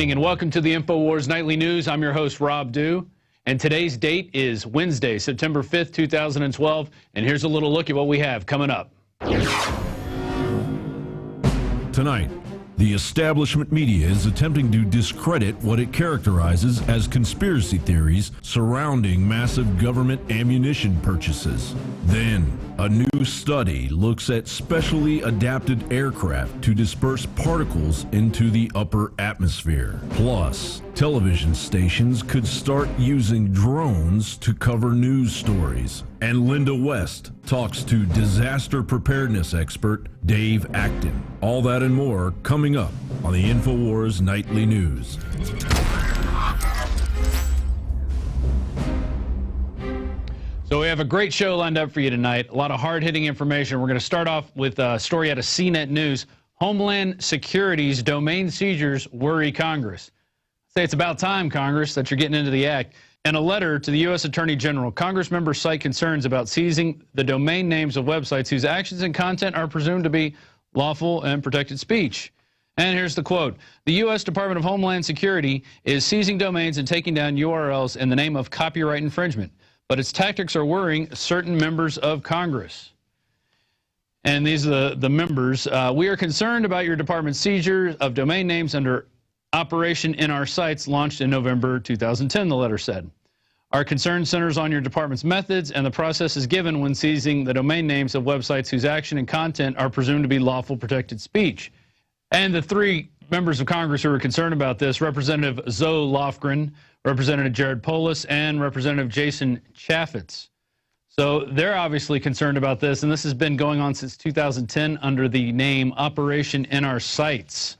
evening and welcome to the InfoWars Nightly News. I'm your host, Rob Dew, and today's date is Wednesday, September 5th, 2012, and here's a little look at what we have coming up. Tonight, the establishment media is attempting to discredit what it characterizes as conspiracy theories surrounding massive government ammunition purchases. Then, a new study looks at specially adapted aircraft to disperse particles into the upper atmosphere. Plus, television stations could start using drones to cover news stories. And Linda West talks to disaster preparedness expert Dave Acton. All that and more coming up on the InfoWars Nightly News. So we have a great show lined up for you tonight. A lot of hard-hitting information. We're going to start off with a story out of CNET News. Homeland Security's domain seizures worry Congress. Say it's about time, Congress, that you're getting into the act. In a letter to the U.S. Attorney General, Congress members cite concerns about seizing the domain names of websites whose actions and content are presumed to be lawful and protected speech. And here's the quote. The U.S. Department of Homeland Security is seizing domains and taking down URLs in the name of copyright infringement, but its tactics are worrying certain members of Congress. And these are the members. We are concerned about your department's seizure of domain names under Operation In Our Sites, launched in November 2010, the letter said. Our concern centers on your department's methods and the processes given when seizing the domain names of websites whose action and content are presumed to be lawful protected speech. And the three members of Congress who are concerned about this, Representative Zoe Lofgren, Representative Jared Polis, and Representative Jason Chaffetz. So they're obviously concerned about this, and this has been going on since 2010 under the name Operation In Our Sites.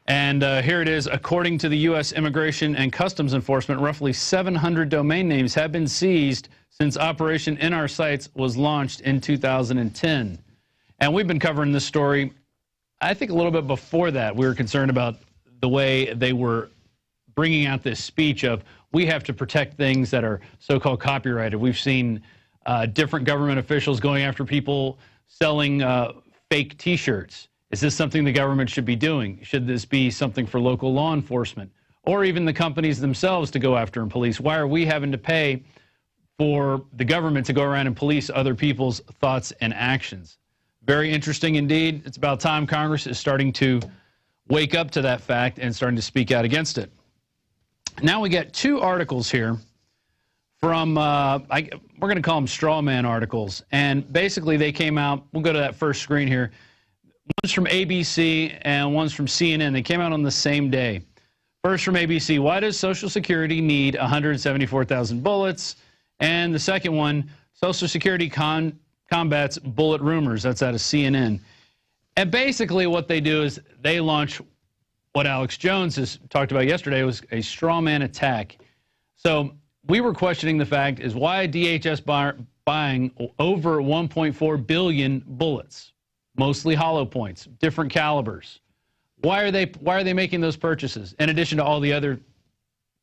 And here it is. According to the U.S. Immigration and Customs Enforcement, roughly 700 domain names have been seized since Operation In Our Sites was launched in 2010. And we've been covering this story, I think, a little bit before that. We were concerned about the way they were bringing out this speech of, we have to protect things that are so-called copyrighted. We've seen different government officials going after people selling fake T-shirts. Is this something the government should be doing? Should this be something for local law enforcement or even the companies themselves to go after and police? Why are we having to pay for the government to go around and police other people's thoughts and actions? Very interesting indeed. It's about time Congress is starting to wake up to that fact and starting to speak out against it. Now we get two articles here from, we're going to call them straw man articles. And basically they came out, we'll go to that first screen here. One's from ABC and one's from CNN. They came out on the same day. First from ABC, why does Social Security need 174,000 bullets? And the second one, Social Security combats bullet rumors. That's out of CNN. And basically what they do is they launch what Alex Jones has talked about yesterday, was a straw man attack. So we were questioning the fact is why DHS buying over 1.4 billion bullets? Mostly hollow points, different calibers. Why are they making those purchases in addition to all the other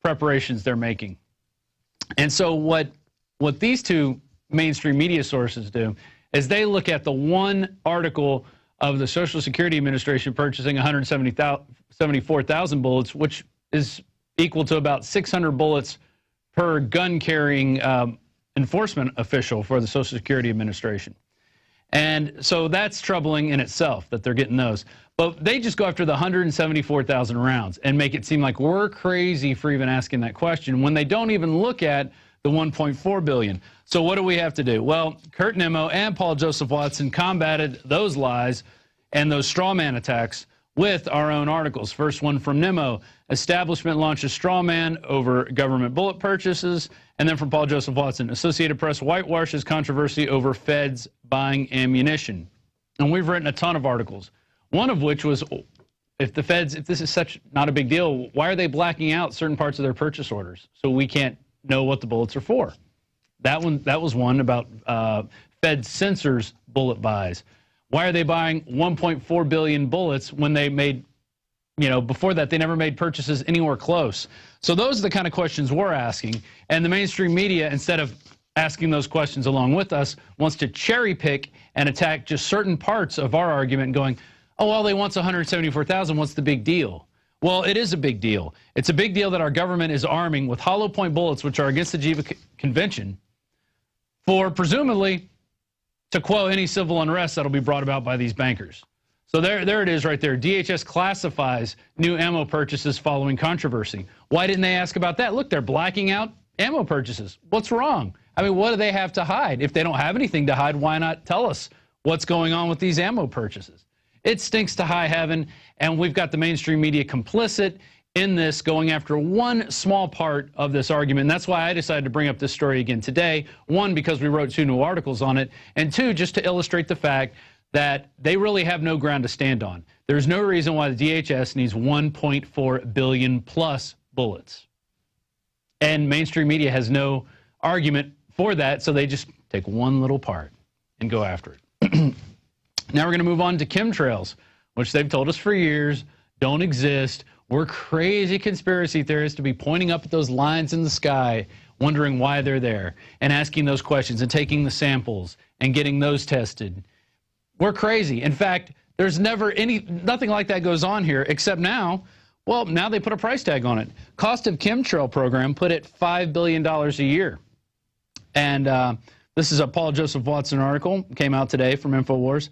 preparations they're making? And so what these two mainstream media sources do is they look at the one article of the Social Security Administration purchasing 174,000 bullets, which is equal to about 600 bullets per gun-carrying enforcement official for the Social Security Administration. And so that's troubling in itself that they're getting those. But they just go after the 174,000 rounds and make it seem like we're crazy for even asking that question when they don't even look at the 1.4 billion. So what do we have to do? Well, Kurt Nimmo and Paul Joseph Watson combated those lies and those straw man attacks with our own articles. First one from Nimmo, establishment launches straw man over government bullet purchases. And then from Paul Joseph Watson, Associated Press whitewashes controversy over feds buying ammunition. And we've written a ton of articles, one of which was, if this is such not a big deal, why are they blacking out certain parts of their purchase orders so we can't know what the bullets are for? That was one about Fed censors bullet buys. Why are they buying 1.4 billion bullets when they made, before that they never made purchases anywhere close? So those are the kind of questions we're asking. And the mainstream media, instead of asking those questions along with us, wants to cherry pick and attack just certain parts of our argument, going, oh, all they want's 174,000. What's the big deal? Well, it is a big deal. It's a big deal that our government is arming with hollow point bullets, which are against the Geneva Convention, for presumably to quell any civil unrest that'll be brought about by these bankers. So there it is right there. DHS classifies new ammo purchases following controversy. Why didn't they ask about that? Look, they're blacking out ammo purchases. What's wrong? I mean, what do they have to hide? If they don't have anything to hide, why not tell us what's going on with these ammo purchases? It stinks to high heaven, and we've got the mainstream media complicit in this, going after one small part of this argument. And that's why I decided to bring up this story again today. One, because we wrote 2 new articles on it, and 2, just to illustrate the fact that they really have no ground to stand on. There's no reason why the DHS needs 1.4 billion plus bullets. And mainstream media has no argument for that, so they just take one little part and go after it. Now we're going to move on to chemtrails, which they've told us for years don't exist. We're crazy conspiracy theorists to be pointing up at those lines in the sky, wondering why they're there, and asking those questions and taking the samples and getting those tested. We're crazy. In fact, there's nothing like that goes on here, except now, well, now they put a price tag on it. Cost of chemtrail program put at $5 billion a year. And this is a Paul Joseph Watson article, came out today from InfoWars.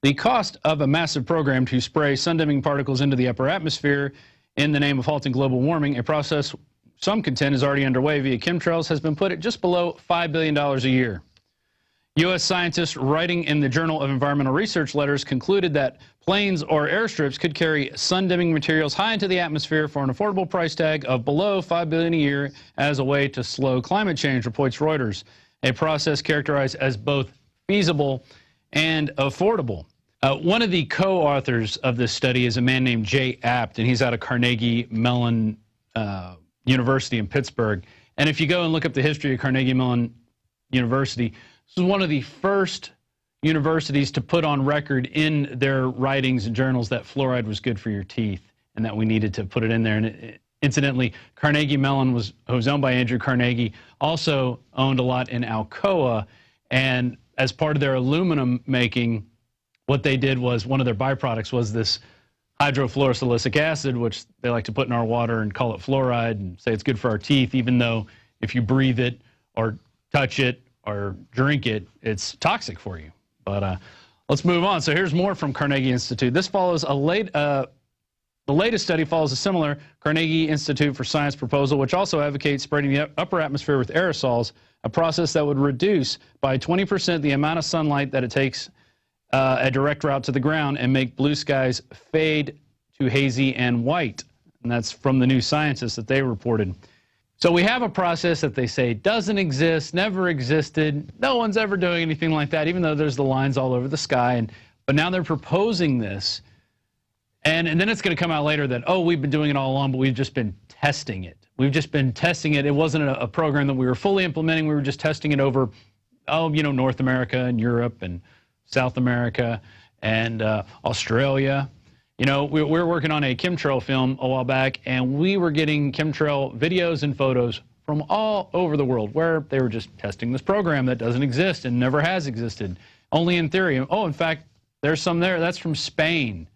The cost of a massive program to spray sun-dimming particles into the upper atmosphere in the name of halting global warming, a process some contend is already underway via chemtrails, has been put at just below $5 billion a year. U.S. scientists writing in the Journal of Environmental Research letters concluded that planes or airstrips could carry sun-dimming materials high into the atmosphere for an affordable price tag of below $5 billion a year as a way to slow climate change, reports Reuters, a process characterized as both feasible and affordable. One of the co-authors of this study is a man named Jay Apt, and he's out of Carnegie Mellon University in Pittsburgh. And if you go and look up the history of Carnegie Mellon University, this is one of the first universities to put on record in their writings and journals that fluoride was good for your teeth and that we needed to put it in there. And incidentally, Carnegie Mellon was owned by Andrew Carnegie, also owned a lot in Alcoa. And as part of their aluminum making, what they did was one of their byproducts was this hydrofluorosilicic acid, which they like to put in our water and call it fluoride and say it's good for our teeth, even though if you breathe it or touch it or drink it, it's toxic for you. But let's move on. So here's more from Carnegie Institute. This follows the latest study follows a similar Carnegie Institute for Science proposal, which also advocates spraying the upper atmosphere with aerosols, a process that would reduce by 20% the amount of sunlight that it takes a direct route to the ground and make blue skies fade to hazy and white. And that's from the New Scientist that they reported. So we have a process that they say doesn't exist, never existed, no one's ever doing anything like that, even though there's the lines all over the sky. But now they're proposing this, and then it's going to come out later that, oh, we've been doing it all along, but we've just been testing it. We've just been testing it. It wasn't a program that we were fully implementing. We were just testing it over, North America and Europe and South America and Australia. We were working on a chemtrail film a while back, and we were getting chemtrail videos and photos from all over the world where they were just testing this program that doesn't exist and never has existed, only in theory. Oh, in fact, there's some there. That's from Spain.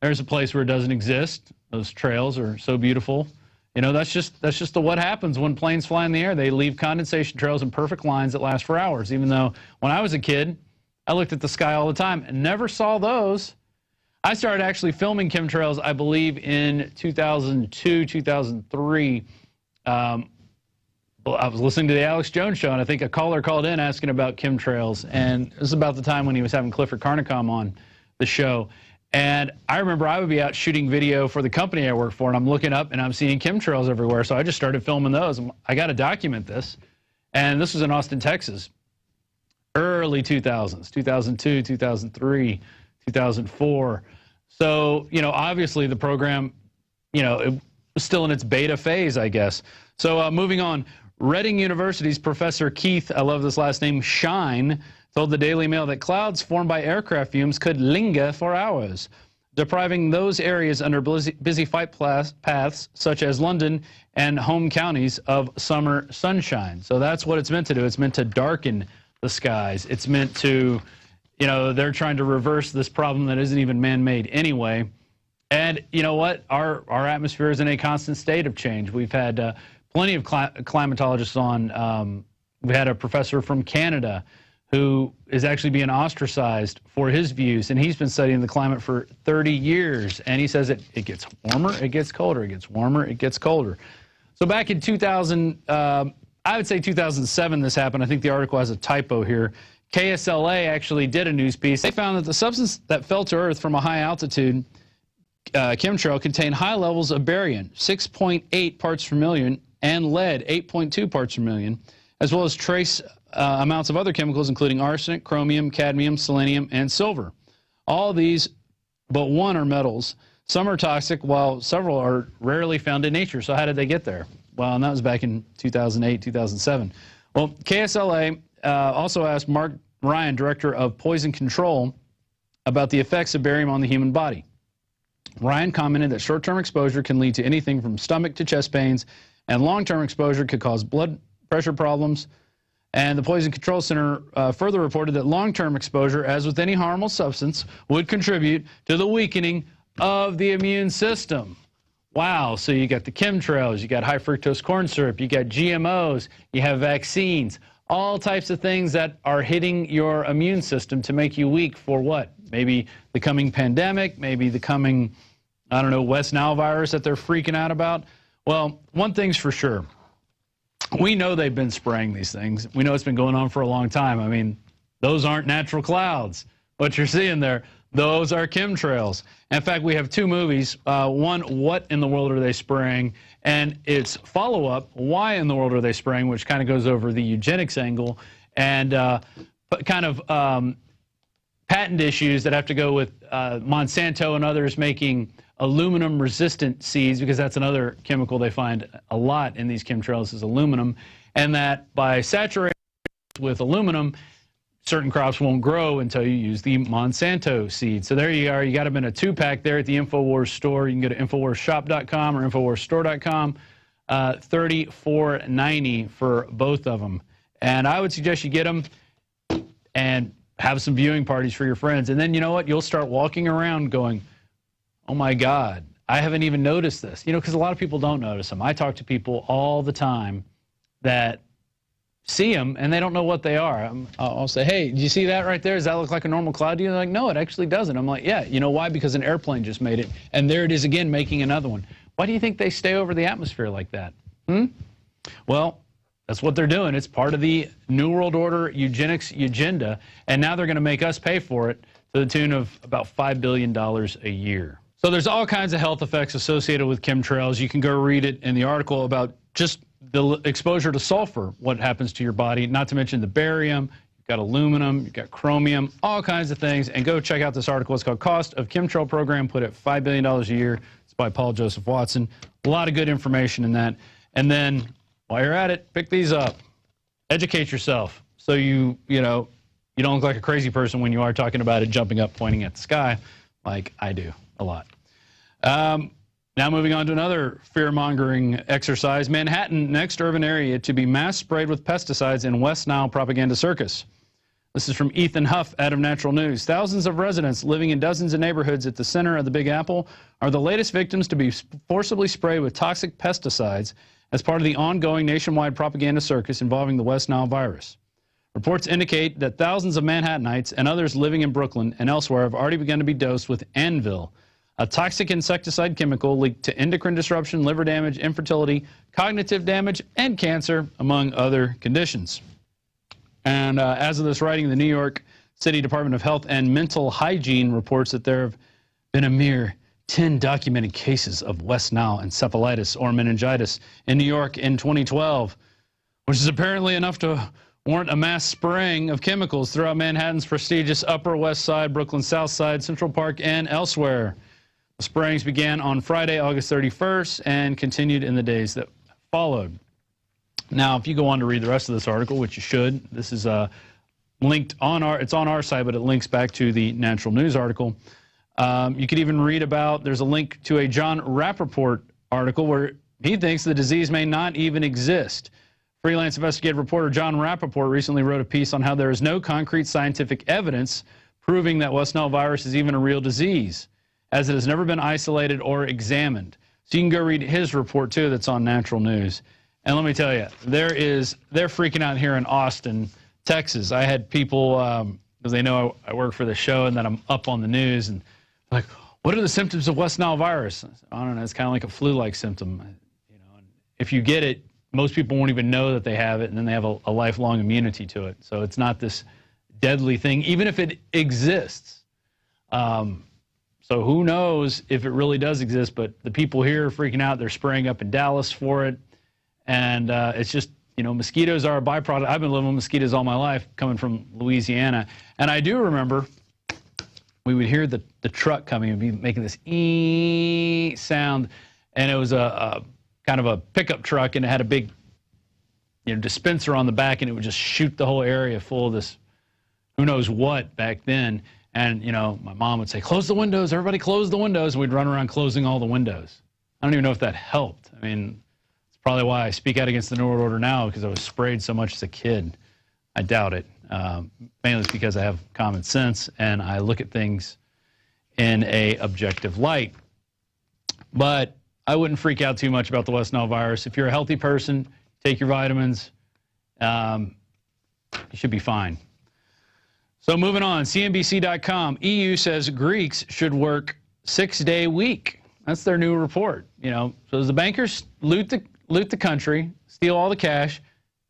There's a place where it doesn't exist. Those trails are so beautiful. That's just what happens when planes fly in the air. They leave condensation trails in perfect lines that last for hours, even though when I was a kid, I looked at the sky all the time and never saw those. I started actually filming chemtrails, I believe, in 2002, 2003. I was listening to the Alex Jones show, and I think a caller called in asking about chemtrails. And this is about the time when he was having Clifford Carnicom on the show. And I remember I would be out shooting video for the company I work for, and I'm looking up, and I'm seeing chemtrails everywhere. So I just started filming those. I got to document this. And this was in Austin, Texas, early 2000s, 2002, 2003. 2004. So, obviously the program, it was still in its beta phase, I guess. So moving on, Reading University's Professor Keith, I love this last name, Shine, told the Daily Mail that clouds formed by aircraft fumes could linger for hours, depriving those areas under busy flight paths, such as London and home counties, of summer sunshine. So that's what it's meant to do. It's meant to darken the skies. It's meant to... they're trying to reverse this problem that isn't even man-made anyway. And you know what? Our atmosphere is in a constant state of change. We've had plenty of climatologists on. We had a professor from Canada who is actually being ostracized for his views, and he's been studying the climate for 30 years, and he says it gets warmer, it gets colder, it gets warmer, it gets colder. So back in 2000, I would say 2007 this happened. I think the article has a typo here. KSLA actually did a news piece. They found that the substance that fell to Earth from a high altitude chemtrail contained high levels of barium, 6.8 parts per million, and lead, 8.2 parts per million, as well as trace amounts of other chemicals, including arsenic, chromium, cadmium, selenium, and silver. All of these, but one, are metals. Some are toxic, while several are rarely found in nature. So how did they get there? Well, and that was back in 2008, 2007. Well, KSLA also asked Mark Ryan, director of poison control, about the effects of barium on the human body. Ryan commented that short-term exposure can lead to anything from stomach to chest pains, and long-term exposure could cause blood pressure problems. And the Poison Control Center further reported that long-term exposure, as with any harmful substance, would contribute to the weakening of the immune system. Wow, so you got the chemtrails, you got high fructose corn syrup, you got GMOs, you have vaccines, all types of things that are hitting your immune system to make you weak for what? Maybe the coming pandemic, maybe the coming, I don't know, West Nile virus that they're freaking out about. Well, one thing's for sure. We know they've been spraying these things. We know it's been going on for a long time. I mean, those aren't natural clouds. What you're seeing there, those are chemtrails. In fact, we have two movies. One, What in the World Are They Spraying? And its follow-up, Why in the World Are They Spraying? Which kind of goes over the eugenics angle and kind of patent issues that have to go with Monsanto and others making aluminum-resistant seeds, because that's another chemical they find a lot in these chemtrails is aluminum, and that by saturating with aluminum, certain crops won't grow until you use the Monsanto seed. So there you are. You got them in a two-pack there at the InfoWars store. You can go to InfoWarsShop.com or InfoWarsStore.com. $34.90 for both of them. And I would suggest you get them and have some viewing parties for your friends. And then you know what? You'll start walking around going, oh my God, I haven't even noticed this. You know, because a lot of people don't notice them. I talk to people all the time that see them and they don't know what they are. I'll say, hey, do you see that right there? Does that look like a normal cloud to you? They're like, no, it actually doesn't. I'm like, yeah, you know why? Because an airplane just made it, and there it is again making another one. Why do you think they stay over the atmosphere like that? Well, that's what they're doing. It's part of the New World Order eugenics agenda, and now they're going to make us pay for it to the tune of about $5 billion a year. So there's all kinds of health effects associated with chemtrails. You can go read it in the article about just the exposure to sulfur, what happens to your body, not to mention the barium, you've got aluminum, you've got chromium, all kinds of things. And go check out this article. It's called Cost of Chemtrail Program Put at $5 billion a Year. It's by Paul Joseph Watson. A lot of good information in that. And then while you're at it, pick these up. Educate yourself so you don't look like a crazy person when you are talking about it, jumping up, pointing at the sky like I do a lot. Now moving on to another fear-mongering exercise. Manhattan, next urban area to be mass sprayed with pesticides in West Nile propaganda circus. This is from Ethan Huff out of Natural News. Thousands of residents living in dozens of neighborhoods at the center of the Big Apple are the latest victims to be forcibly sprayed with toxic pesticides as part of the ongoing nationwide propaganda circus involving the West Nile virus. Reports indicate that thousands of Manhattanites and others living in Brooklyn and elsewhere have already begun to be dosed with Anvil, a toxic insecticide chemical linked to endocrine disruption, liver damage, infertility, cognitive damage, and cancer, among other conditions. And as of this writing, the New York City Department of Health and Mental Hygiene reports that there have been a mere 10 documented cases of West Nile encephalitis or meningitis in New York in 2012, which is apparently enough to warrant a mass spraying of chemicals throughout Manhattan's prestigious Upper West Side, Brooklyn South Side, Central Park, and elsewhere. The sprayings began on Friday, August 31st, and continued in the days that followed. Now, if you go on to read the rest of this article, which you should, this is linked on it's on our site, but it links back to the Natural News article. You could even read about, there's a link to a John Rappaport article where he thinks the disease may not even exist. Freelance investigative reporter John Rappaport recently wrote a piece on how there is no concrete scientific evidence proving that West Nile virus is even a real disease. as it has never been isolated or examined. So you can go read his report, too, that's on Natural News. And let me tell you, they're freaking out here in Austin, Texas. I had people, because they know I work for the show and that I'm up on the news, and like, what are the symptoms of West Nile virus? I said, I don't know, it's kind of like a flu-like symptom. You know, and if you get it, most people won't even know that they have it, and then they have a lifelong immunity to it. So it's not this deadly thing, even if it exists. So who knows if it really does exist, but the people here are freaking out. They're spraying up in Dallas for it. And it's just, you know, mosquitoes are a byproduct. I've been living with mosquitoes all my life, coming from Louisiana. And I do remember we would hear the truck coming and be making this ee sound. And it was a kind of a pickup truck, and it had a big, you know, dispenser on the back, and it would just shoot the whole area full of this who knows what back then. And, you know, my mom would say, close the windows, everybody close the windows. And we'd run around closing all the windows. I don't even know if that helped. I mean, it's probably why I speak out against the New World Order now, because I was sprayed so much as a kid. I doubt it. Mainly it's because I have common sense and I look at things in a objective light. But I wouldn't freak out too much about the West Nile virus. If you're a healthy person, take your vitamins, you should be fine. So moving on, CNBC.com, EU says Greeks should work 6-day week. That's their new report. You know, so as the bankers loot the country, steal all the cash,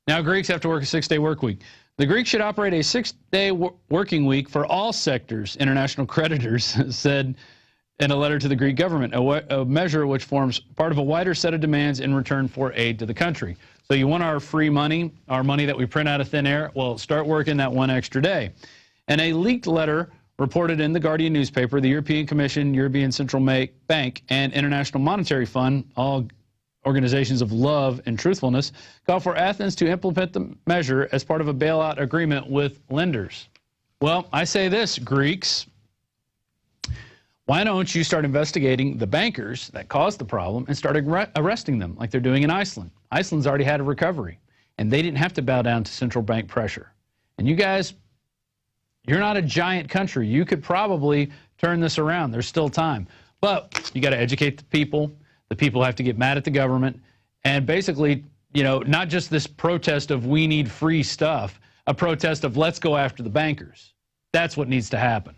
now Greeks have to work a 6-day work week. The Greeks should operate a 6-day working week for all sectors, international creditors said in a letter to the Greek government, a measure which forms part of a wider set of demands in return for aid to the country. So you want our free money, our money that we print out of thin air? Well, start working that one extra day. And a leaked letter reported in the Guardian newspaper, the European Commission, European Central Bank, and International Monetary Fund, all organizations of love and truthfulness, call for Athens to implement the measure as part of a bailout agreement with lenders. Well, I say this, Greeks, why don't you start investigating the bankers that caused the problem and start arresting them like they're doing in Iceland? Iceland's already had a recovery, and they didn't have to bow down to central bank pressure. And you guys, you're not a giant country. You could probably turn this around. There's still time. But you got to educate the people. The people have to get mad at the government. And basically, you know, not just this protest of we need free stuff, a protest of let's go after the bankers. That's what needs to happen.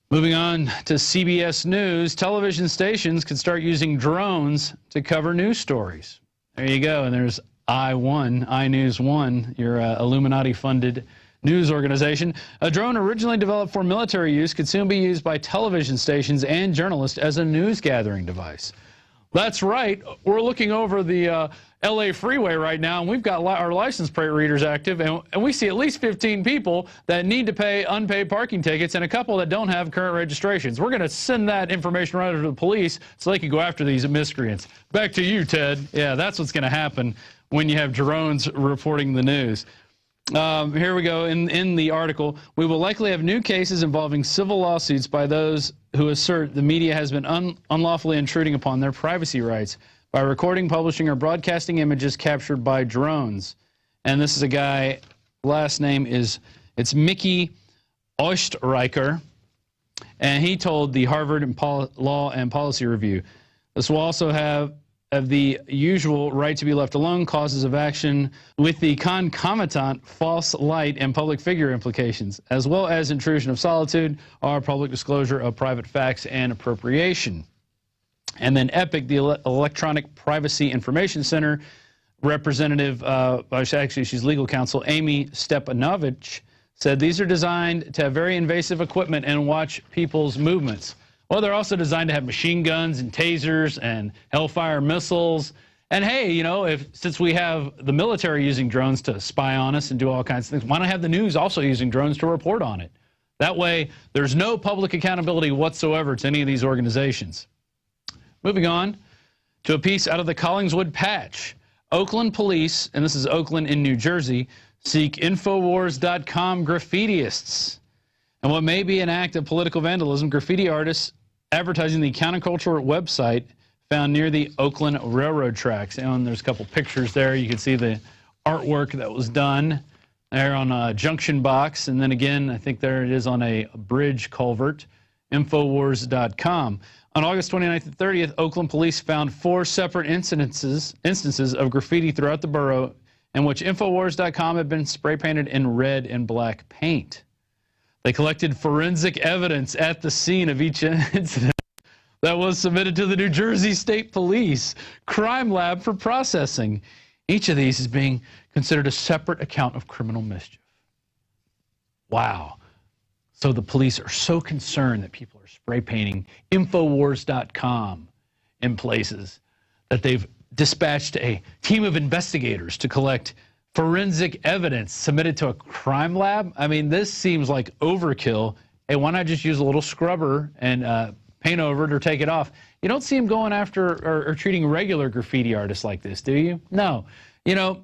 Moving on to CBS News, television stations could start using drones to cover news stories. There you go. And there's iNews 1, your Illuminati-funded news organization. A drone originally developed for military use could soon be used by television stations and journalists as a news-gathering device. That's right. We're looking over the L.A. freeway right now, and we've got our license plate readers active, and we see at least 15 people that need to pay unpaid parking tickets and a couple that don't have current registrations. We're going to send that information right over to the police so they can go after these miscreants. Back to you, Ted. Yeah, that's what's going to happen when you have drones reporting the news. Here we go. In the article, we will likely have new cases involving civil lawsuits by those who assert the media has been unlawfully intruding upon their privacy rights by recording, publishing, or broadcasting images captured by drones. And this is a guy, last name it's Mickey Oestreicher, and he told the Harvard Law and Policy Review. This will also have the usual right to be left alone, causes of action with the concomitant false light and public figure implications, as well as intrusion of solitude or public disclosure of private facts and appropriation. And then EPIC, the Electronic Privacy Information Center, representative, actually she's legal counsel, Amy Stepanovich, said these are designed to have very invasive equipment and watch people's movements. Well, they're also designed to have machine guns and tasers and Hellfire missiles. And hey, you know, since we have the military using drones to spy on us and do all kinds of things, why not have the news also using drones to report on it? That way, there's no public accountability whatsoever to any of these organizations. Moving on to a piece out of the Collingswood Patch. Oakland police, and this is Oakland in New Jersey, seek InfoWars.com graffitiists. And what may be an act of political vandalism, graffiti artists advertising the counterculture website found near the Oakland Railroad tracks. And there's a couple pictures there. You can see the artwork that was done there on a junction box. And then again, I think there it is on a bridge culvert. InfoWars.com. On August 29th and 30th, Oakland police found 4 separate instances of graffiti throughout the borough in which InfoWars.com had been spray painted in red and black paint. They collected forensic evidence at the scene of each incident that was submitted to the New Jersey State Police Crime Lab for processing. Each of these is being considered a separate account of criminal mischief. Wow. So the police are so concerned that people are spray painting InfoWars.com in places that they've dispatched a team of investigators to collect forensic evidence submitted to a crime lab. I mean, this seems like overkill. Hey, why not just use a little scrubber and paint over it or take it off? You don't see them going after or treating regular graffiti artists like this, do you? No. You know,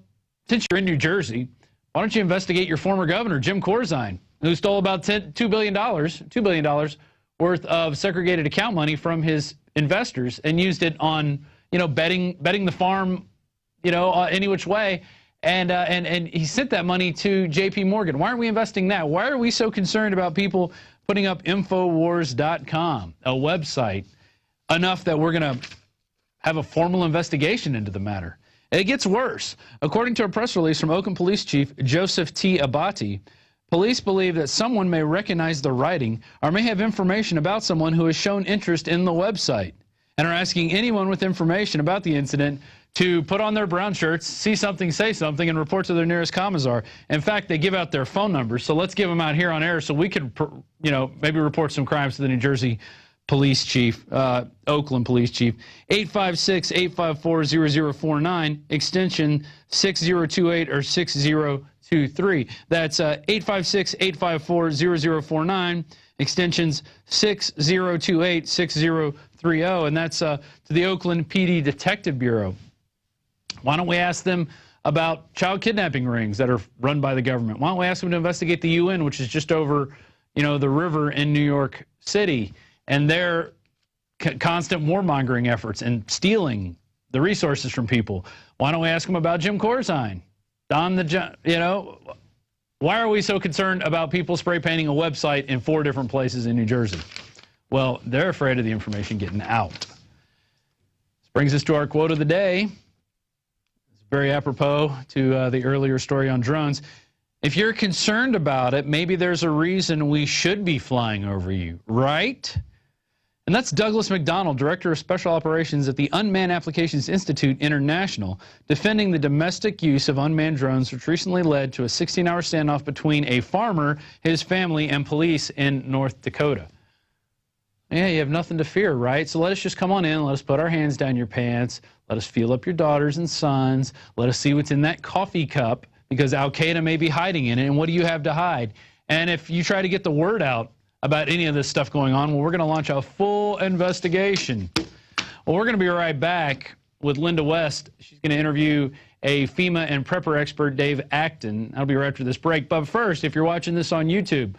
since you're in New Jersey, why don't you investigate your former governor, Jim Corzine, who stole about $2 billion worth of segregated account money from his investors and used it on, you know, betting the farm, you know, any which way. And he sent that money to J.P. Morgan. Why aren't we investing that? Why are we so concerned about people putting up InfoWars.com, a website, enough that we're going to have a formal investigation into the matter? And it gets worse. According to a press release from Oakland Police Chief Joseph T. Abati, police believe that someone may recognize the writing or may have information about someone who has shown interest in the website and are asking anyone with information about the incident to put on their brown shirts, see something, say something, and report to their nearest commissar. In fact, they give out their phone numbers, so let's give them out here on air so we could, you know, maybe report some crimes to the New Jersey Police Chief, Oakland Police Chief. 856-854-0049, extension 6028 or 6023. That's 856-854-0049, extensions 6028, 6030, and that's to the Oakland PD Detective Bureau. Why don't we ask them about child kidnapping rings that are run by the government? Why don't we ask them to investigate the UN, which is just over, you know, the river in New York City, and their constant warmongering efforts and stealing the resources from people? Why don't we ask them about Jim Corzine? You know, why are we so concerned about people spray painting a website in 4 different places in New Jersey? Well, they're afraid of the information getting out. This brings us to our quote of the day. It's very apropos to the earlier story on drones. If you're concerned about it, maybe there's a reason we should be flying over you, right? And that's Douglas McDonald, Director of Special Operations at the Unmanned Applications Institute International, defending the domestic use of unmanned drones, which recently led to a 16-hour standoff between a farmer, his family, and police in North Dakota. Yeah, you have nothing to fear, right? So let us just come on in. Let us put our hands down your pants. Let us feel up your daughters and sons. Let us see what's in that coffee cup, because Al-Qaeda may be hiding in it. And what do you have to hide? And if you try to get the word out about any of this stuff going on, well, we're going to launch a full investigation. Well, we're going to be right back with Linda West. She's going to interview a FEMA and prepper expert, Dave Acton. That'll be right after this break. But first, if you're watching this on YouTube,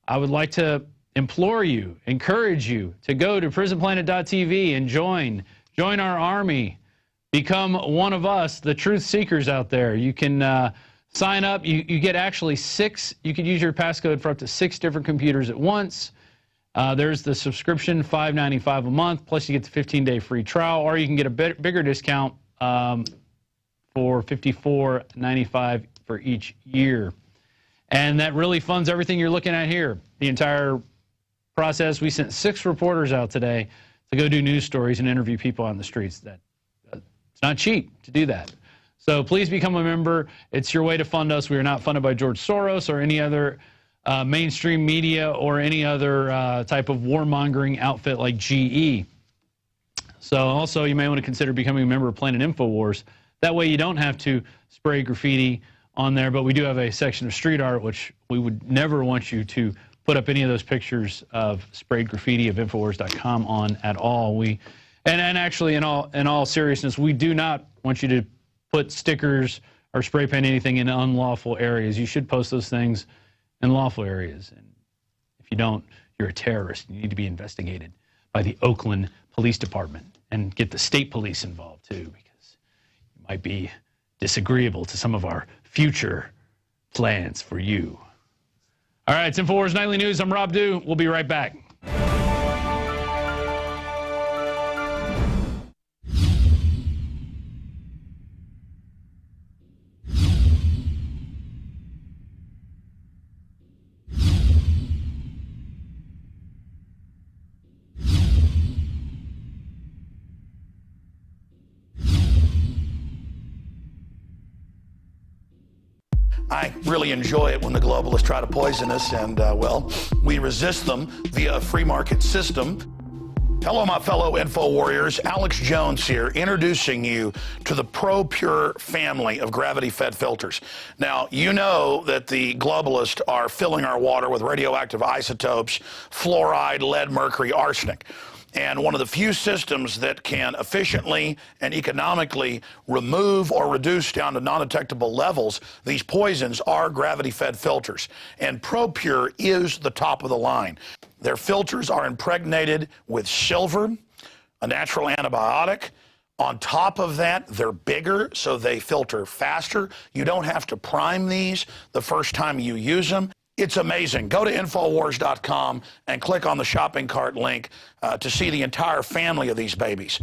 I would like to implore you, encourage you to go to prisonplanet.tv and join our army. Become one of us, the truth seekers out there. You can sign up. You get actually 6. You could use your passcode for up to 6 different computers at once. There's the subscription, $5.95 a month, plus you get the 15-day free trial, or you can get a bigger discount for $54.95 for each year. And that really funds everything you're looking at here, the entire process. We sent 6 reporters out today to go do news stories and interview people on the streets. It's not cheap to do that. So please become a member. It's your way to fund us. We are not funded by George Soros or any other mainstream media or any other type of warmongering outfit like GE. So also you may want to consider becoming a member of Planet InfoWars. That way you don't have to spray graffiti on there, but we do have a section of street art, which we would never want you to put up any of those pictures of sprayed graffiti of InfoWars.com on at all. And actually, in all seriousness, we do not want you to put stickers or spray paint anything in unlawful areas. You should post those things in lawful areas. And if you don't, you're a terrorist. You need to be investigated by the Oakland Police Department and get the state police involved too, because you might be disagreeable to some of our future plans for you. All right, it's InfoWars Nightly News. I'm Rob Dew. We'll be right back. I really enjoy it when the globalists try to poison us, and, well, we resist them via a free market system. Hello, my fellow Info Warriors. Alex Jones here, introducing you to the ProPure family of gravity-fed filters. Now, you know that the globalists are filling our water with radioactive isotopes, fluoride, lead, mercury, arsenic. And one of the few systems that can efficiently and economically remove or reduce down to non-detectable levels these poisons are gravity-fed filters. And ProPure is the top of the line. Their filters are impregnated with silver, a natural antibiotic. On top of that, they're bigger, so they filter faster. You don't have to prime these the first time you use them. It's amazing. Go to InfoWars.com and click on the shopping cart link to see the entire family of these babies.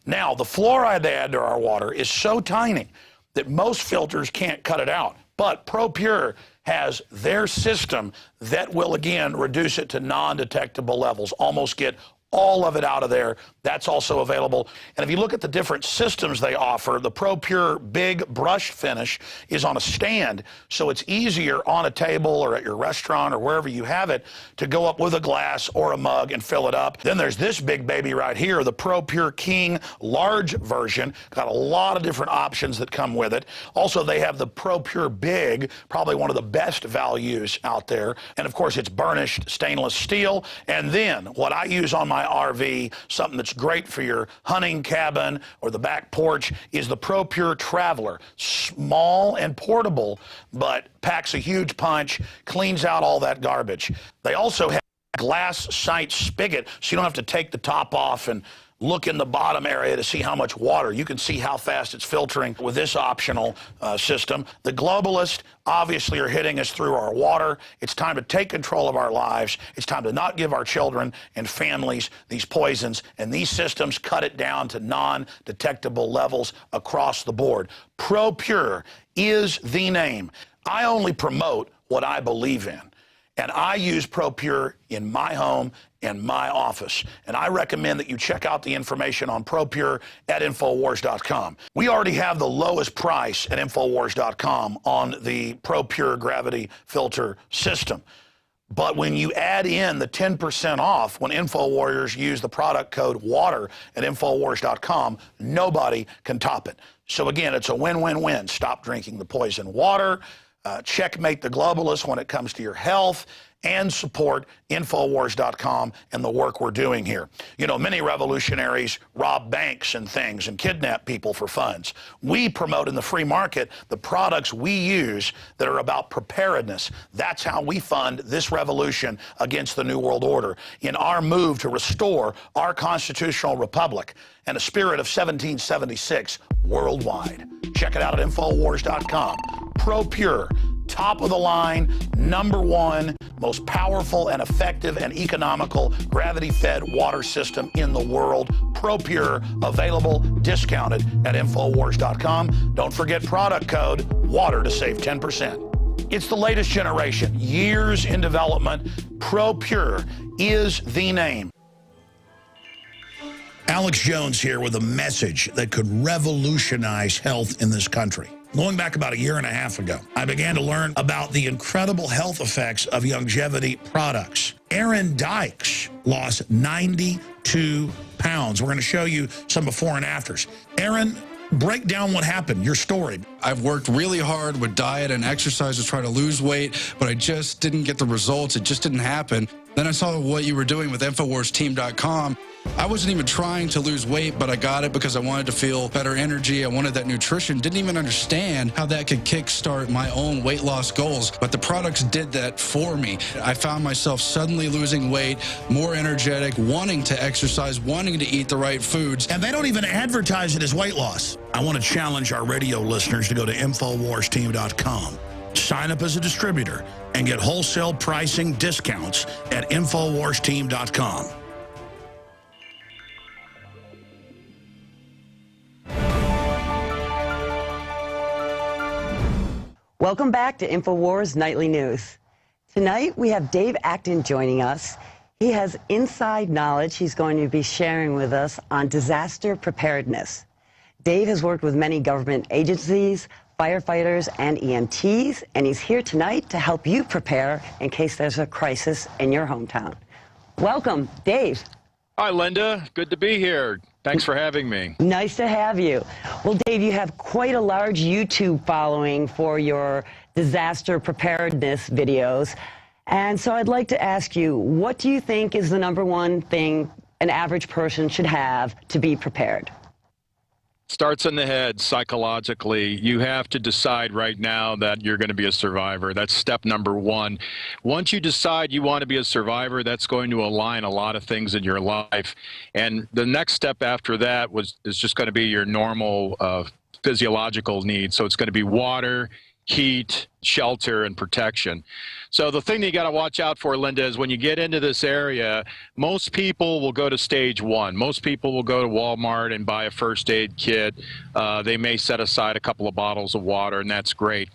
Now, the fluoride they add to our water is so tiny that most filters can't cut it out. But ProPure has their system that will, again, reduce it to non-detectable levels, almost get all of it out of there. That's also available. And if you look at the different systems they offer, the ProPure Big Brush Finish is on a stand, so it's easier on a table or at your restaurant or wherever you have it to go up with a glass or a mug and fill it up. Then there's this big baby right here, the ProPure King large version. Got a lot of different options that come with it. Also, they have the ProPure Big, probably one of the best values out there. And of course, it's burnished stainless steel. And then what I use on my RV, something that's great for your hunting cabin or the back porch, is the ProPure Traveler. Small and portable, but packs a huge punch, cleans out all that garbage. They also have a glass sight spigot, so you don't have to take the top off and look in the bottom area to see how much water. You can see how fast it's filtering with this optional system. The globalists obviously are hitting us through our water. It's time to take control of our lives. It's time to not give our children and families these poisons, and these systems cut it down to non-detectable levels across the board. ProPure is the name. I only promote what I believe in. And I use ProPure in my home and my office. And I recommend that you check out the information on ProPure at InfoWars.com. We already have the lowest price at InfoWars.com on the ProPure gravity filter system. But when you add in the 10% off when InfoWarriors use the product code WATER at InfoWars.com, nobody can top it. So again, it's a win-win-win. Stop drinking the poison water. Checkmate the globalists when it comes to your health, and support InfoWars.com and the work we're doing here. You know, many revolutionaries rob banks and things and kidnap people for funds. We promote in the free market the products we use that are about preparedness. That's how we fund this revolution against the New World Order in our move to restore our constitutional republic and a spirit of 1776 worldwide. Check it out at InfoWars.com. ProPure, top of the line, #1, most powerful and effective and economical gravity-fed water system in the world. ProPure, available, discounted at InfoWars.com. Don't forget product code WATER to save 10%. It's the latest generation, years in development. ProPure is the name. Alex Jones here with a message that could revolutionize health in this country. Going back about a year and a half ago, I began to learn about the incredible health effects of longevity products. Aaron Dykes lost 92 pounds. We're going to show you some before and afters. Aaron, break down what happened, your story. I've worked really hard with diet and exercise to try to lose weight, but I just didn't get the results. It just didn't happen. Then I saw what you were doing with InfoWarsTeam.com. I wasn't even trying to lose weight, but I got it because I wanted to feel better energy. I wanted that nutrition. Didn't even understand how that could kickstart my own weight loss goals, but the products did that for me. I found myself suddenly losing weight, more energetic, wanting to exercise, wanting to eat the right foods. And they don't even advertise it as weight loss. I want to challenge our radio listeners to go to InfoWarsTeam.com. Sign up as a distributor and get wholesale pricing discounts at InfoWarsTeam.com. Welcome back to InfoWars Nightly News. Tonight we have Dave Acton joining us. He has inside knowledge he's going to be sharing with us on disaster preparedness. Dave has worked with many government agencies, firefighters and EMTs, and he's here tonight to help you prepare in case there's a crisis in your hometown. Welcome, Dave. Hi, Linda. Good to be here. Thanks for having me. Nice to have you. Well, Dave, you have quite a large YouTube following for your disaster preparedness videos. And so I'd like to ask you, what do you think is the #1 thing an average person should have to be prepared? Starts in the head psychologically. You have to decide right now that you're going to be a survivor. That's step #1. Once you decide you want to be a survivor, that's going to align a lot of things in your life. And the next step after that is just going to be your normal physiological needs. So it's going to be water, heat, shelter, and protection. So the thing that you got to watch out for, Linda, is when you get into this area, most people will go to stage 1. Most people will go to Walmart and buy a first aid kit. They may set aside a couple of bottles of water, and that's great.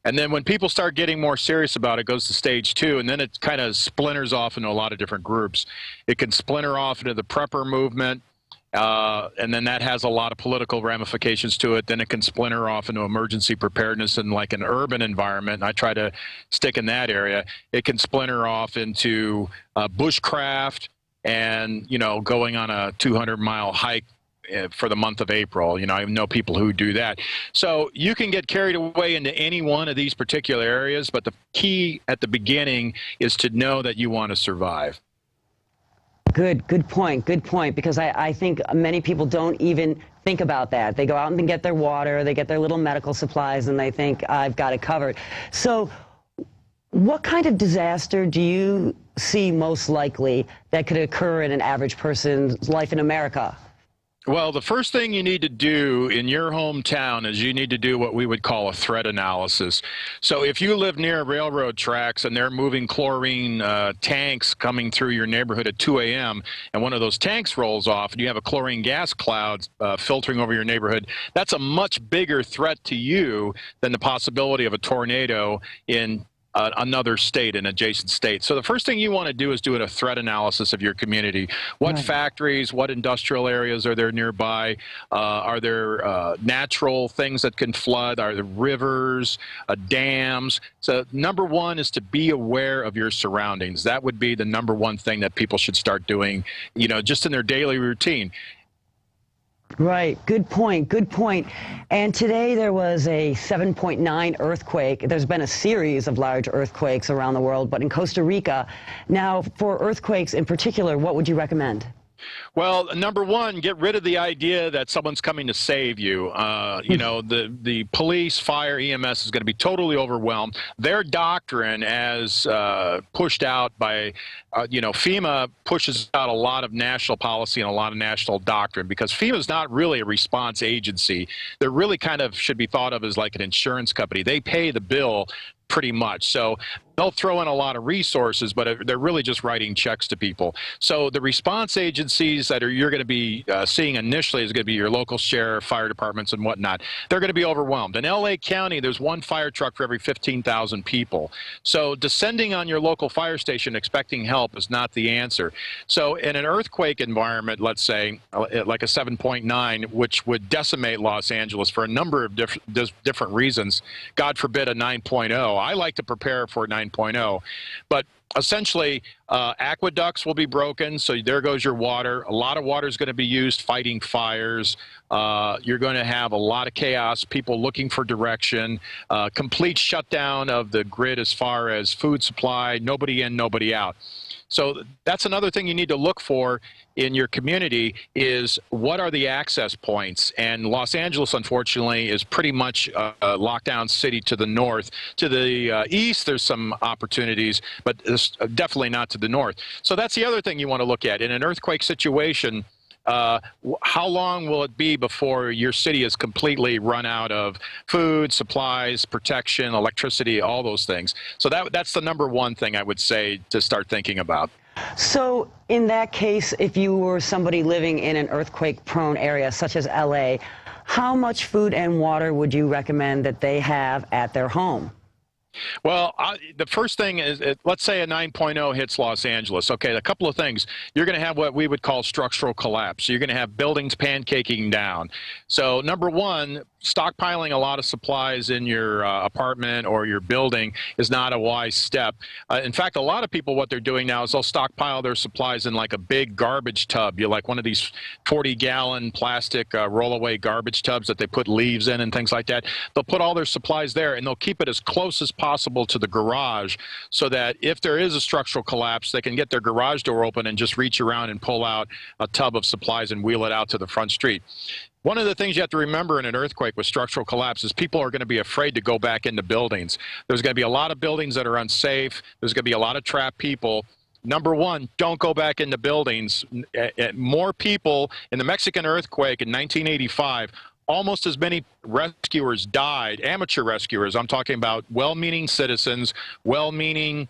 And then when people start getting more serious about it, it goes to stage 2, and then it kind of splinters off into a lot of different groups. It can splinter off into the prepper movement. And then that has a lot of political ramifications to it. Then it can splinter off into emergency preparedness in like an urban environment. And I try to stick in that area. It can splinter off into bushcraft and, you know, going on a 200-mile hike for the month of April. You know, I know people who do that. So you can get carried away into any one of these particular areas, but the key at the beginning is to know that you want to survive. Good point, because I think many people don't even think about that. They go out and get their water, they get their little medical supplies, and they think, I've got it covered. So what kind of disaster do you see most likely that could occur in an average person's life in America? Well, the first thing you need to do in your hometown is you need to do what we would call a threat analysis. So if you live near railroad tracks and they're moving chlorine tanks coming through your neighborhood at 2 a.m. and one of those tanks rolls off and you have a chlorine gas cloud filtering over your neighborhood, that's a much bigger threat to you than the possibility of a tornado in another state, an adjacent state. So the first thing you want to do is do a threat analysis of your community. What factories, what industrial areas are there nearby? Are there natural things that can flood? Are there rivers, dams? So #1 is to be aware of your surroundings. That would be the #1 thing that people should start doing, you know, just in their daily routine. Right. Good point. And today there was a 7.9 earthquake. There's been a series of large earthquakes around the world, but in Costa Rica. Now, for earthquakes in particular, what would you recommend? Well, #1, get rid of the idea that someone's coming to save you. You know, the police, fire, EMS is going to be totally overwhelmed. Their doctrine, as pushed out by, you know, FEMA pushes out a lot of national policy and a lot of national doctrine because FEMA is not really a response agency. They're really kind of should be thought of as like an insurance company. They pay the bill pretty much. So they'll throw in a lot of resources, but they're really just writing checks to people. So the response agencies that you're going to be seeing initially is going to be your local sheriff, fire departments, and whatnot. They're going to be overwhelmed. In LA County, there's 1 fire truck for every 15,000 people. So descending on your local fire station expecting help is not the answer. So in an earthquake environment, let's say, like a 7.9, which would decimate Los Angeles for a number of different reasons, God forbid a 9.0. I like to prepare for 9.0, but essentially aqueducts will be broken, so there goes your water. A lot of water is going to be used fighting fires. You're going to have a lot of chaos, people looking for direction, complete shutdown of the grid as far as food supply, nobody in, nobody out. So that's another thing you need to look for in your community is what are the access points? And Los Angeles, unfortunately, is pretty much a lockdown city to the north. To the east, there's some opportunities, but definitely not to the north. So that's the other thing you want to look at. In an earthquake situation, how long will it be before your city is completely run out of food, supplies, protection, electricity, all those things? So that's the #1 thing I would say to start thinking about. So in that case, if you were somebody living in an earthquake-prone area such as LA, how much food and water would you recommend that they have at their home? Well, the first thing is, let's say a 9.0 hits Los Angeles. Okay, a couple of things. You're going to have what we would call structural collapse. You're going to have buildings pancaking down. So number one, stockpiling a lot of supplies in your apartment or your building is not a wise step. In fact, a lot of people, what they're doing now is they'll stockpile their supplies in like a big garbage tub. You like one of these 40-gallon plastic rollaway garbage tubs that they put leaves in and things like that. They'll put all their supplies there, and they'll keep it as close as possible to the garage so that if there is a structural collapse, they can get their garage door open and just reach around and pull out a tub of supplies and wheel it out to the front street. One of the things you have to remember in an earthquake with structural collapse is people are going to be afraid to go back into buildings. There's going to be a lot of buildings that are unsafe. There's going to be a lot of trapped people. Number one, don't go back into buildings. More people in the Mexican earthquake in 1985, almost as many rescuers died, amateur rescuers. I'm talking about well-meaning citizens, well-meaning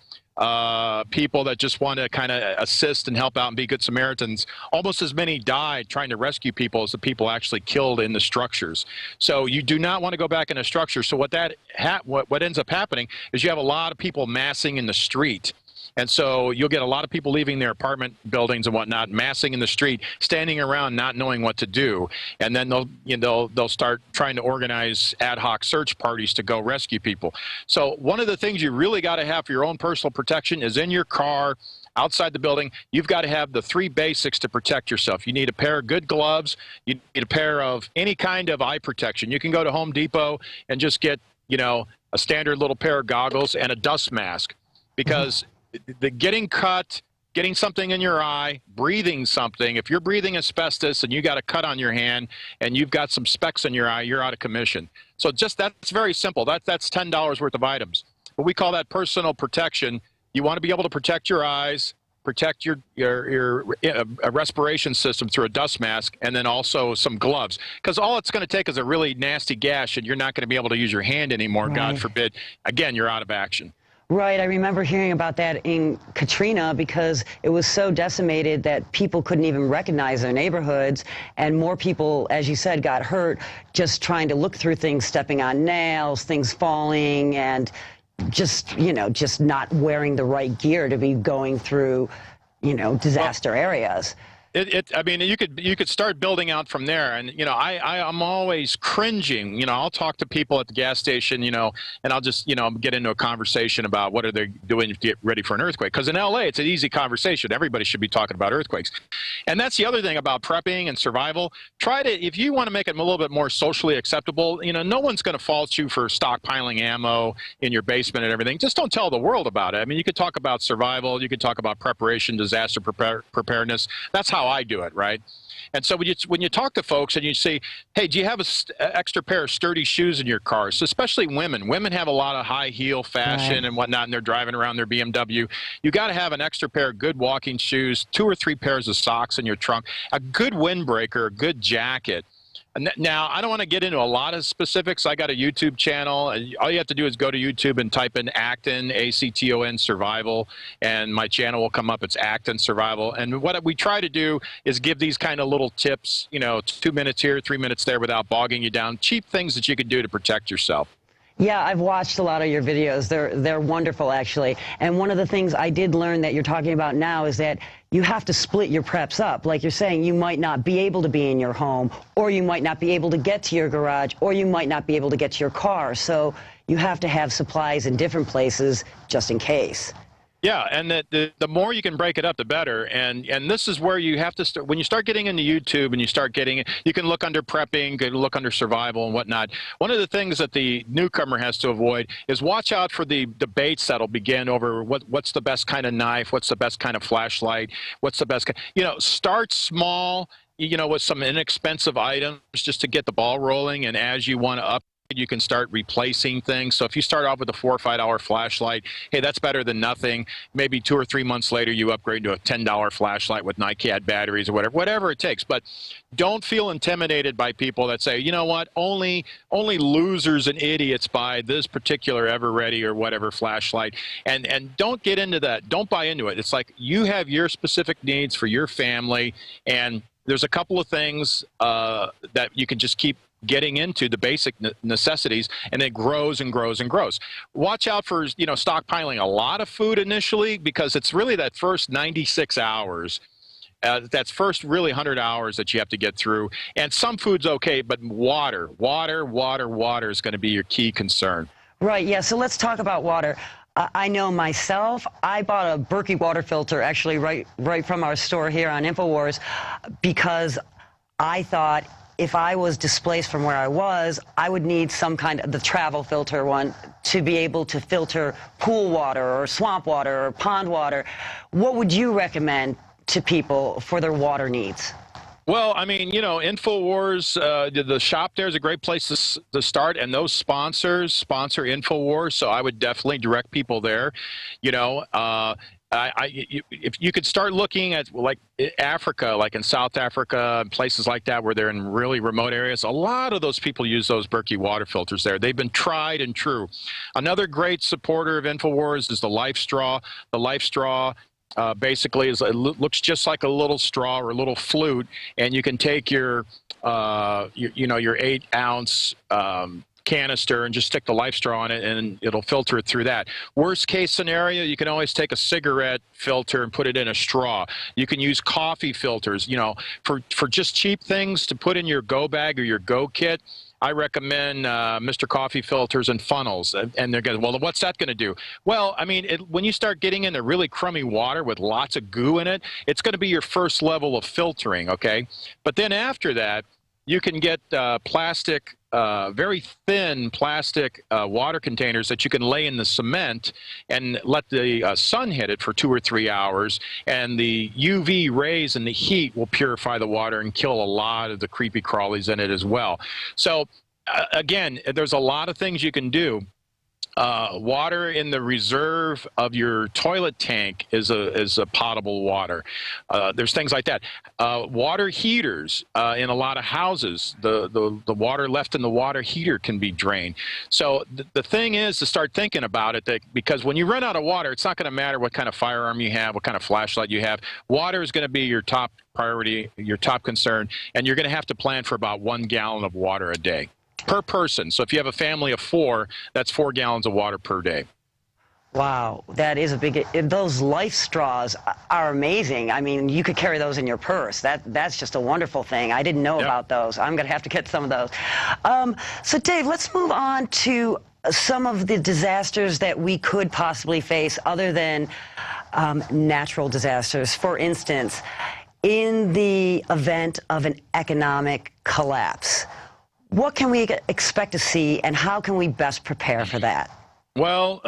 people that just want to kind of assist and help out and be good Samaritans. Almost as many died trying to rescue people as the people actually killed in the structures. So you do not want to go back in a structure. So what ends up happening is you have a lot of people massing in the street. And so you'll get a lot of people leaving their apartment buildings and whatnot, massing in the street, standing around not knowing what to do. And then they'll start trying to organize ad hoc search parties to go rescue people. So one of the things you really got to have for your own personal protection is in your car, outside the building. You've got to have the three basics to protect yourself. You need a pair of good gloves. You need a pair of any kind of eye protection. You can go to Home Depot and just get, a standard little pair of goggles and a dust mask, because the getting cut, getting something in your eye, breathing something, if you're breathing asbestos and you got a cut on your hand and you've got some specks in your eye, you're out of commission. So that's very simple. That's $10 worth of items. But we call that personal protection. You want to be able to protect your eyes, protect your respiration system through a dust mask, and then also some gloves. Because all it's going to take is a really nasty gash, and you're not going to be able to use your hand anymore, right. God forbid. Again, you're out of action. Right. I remember hearing about that in Katrina, because it was so decimated that people couldn't even recognize their neighborhoods, and more people, as you said, got hurt just trying to look through things, stepping on nails, things falling, and just not wearing the right gear to be going through, disaster areas. I mean, you could start building out from there, and I'm always cringing. I'll talk to people at the gas station, and I'll just get into a conversation about what are they doing to get ready for an earthquake. Because in LA, it's an easy conversation. Everybody should be talking about earthquakes, and that's the other thing about prepping and survival. If you want to make it a little bit more socially acceptable, no one's going to fault you for stockpiling ammo in your basement and everything. Just don't tell the world about it. I mean, you could talk about survival, you could talk about preparation, disaster preparedness. That's how I do it, right? And so when you talk to folks and you say, hey, do you have an extra pair of sturdy shoes in your car? So especially women. Women have a lot of high heel fashion and whatnot, and they're driving around their BMW. You got to have an extra pair of good walking shoes, 2 or 3 pairs of socks in your trunk, a good windbreaker, a good jacket. Now, I don't want to get into a lot of specifics. I got a YouTube channel. All you have to do is go to YouTube and type in Acton, A-C-T-O-N, survival, and my channel will come up. It's Acton Survival. And what we try to do is give these kind of little tips, 2 minutes here, 3 minutes there without bogging you down, cheap things that you can do to protect yourself. Yeah, I've watched a lot of your videos. They're wonderful, actually. And one of the things I did learn that you're talking about now is that you have to split your preps up. Like you're saying, you might not be able to be in your home, or you might not be able to get to your garage, or you might not be able to get to your car. So you have to have supplies in different places just in case. Yeah, and the more you can break it up, the better. And this is where you have to start. When you start getting into YouTube and you start getting it, you can look under prepping, you can look under survival and whatnot. One of the things that the newcomer has to avoid is watch out for the debates that'll begin over what's the best kind of knife, what's the best kind of flashlight, what's the best start small, with some inexpensive items just to get the ball rolling, and as you want to up, you can start replacing things. So if you start off with a $4 or $5 flashlight, hey, that's better than nothing. Maybe 2 or 3 months later, you upgrade to a $10 flashlight with NiCad batteries or whatever it takes. But don't feel intimidated by people that say, you know what, only losers and idiots buy this particular Ever-Ready or whatever flashlight. And don't get into that. Don't buy into it. It's like you have your specific needs for your family, and there's a couple of things that you can just keep getting into the basic necessities, and it grows and grows and grows. Watch out for, stockpiling a lot of food initially, because it's really that first 96 hours. That's first really 100 hours that you have to get through. And some food's okay, but water is going to be your key concern. Right, yeah, so let's talk about water. I know myself, I bought a Berkey water filter actually right from our store here on InfoWars, because I thought if I was displaced from where I was, I would need some kind of the travel filter one to be able to filter pool water or swamp water or pond water. What would you recommend to people for their water needs? Well, I mean, InfoWars, the shop there is a great place to start, and those sponsor InfoWars, so I would definitely direct people there. If you could start looking at like Africa, like in South Africa, and places like that where they're in really remote areas, a lot of those people use those Berkey water filters there. They've been tried and true. Another great supporter of InfoWars is the Life Straw. The Life Straw basically it looks just like a little straw or a little flute, and you can take your 8-ounce canister and just stick the Life Straw in it, and it'll filter it through that. Worst case scenario, you can always take a cigarette filter and put it in a straw. You can use coffee filters. For just cheap things to put in your go bag or your go kit, I recommend Mr. Coffee filters and funnels. And they're going, well, what's that going to do? Well, I mean, when you start getting into really crummy water with lots of goo in it, it's going to be your first level of filtering, okay? But then after that, you can get plastic, very thin plastic water containers that you can lay in the cement and let the sun hit it for 2 or 3 hours, and the UV rays and the heat will purify the water and kill a lot of the creepy crawlies in it as well. So again, there's a lot of things you can do. Water in the reserve of your toilet tank is a potable water. There's things like that. Water heaters in a lot of houses, the water left in the water heater can be drained. So the thing is to start thinking about it, because when you run out of water, it's not going to matter what kind of firearm you have, what kind of flashlight you have. Water is going to be your top priority, your top concern, and you're going to have to plan for about 1 gallon of water a day per person. So if you have a family of 4, that's 4 gallons of water per day. Wow, that is a big. Those Life Straws are amazing. I mean, you could carry those in your purse. That's just a wonderful thing. I didn't know about those. I'm going to have to get some of those. So Dave, let's move on to some of the disasters that we could possibly face other than natural disasters. For instance, in the event of an economic collapse, what can we expect to see, and how can we best prepare for that? Well,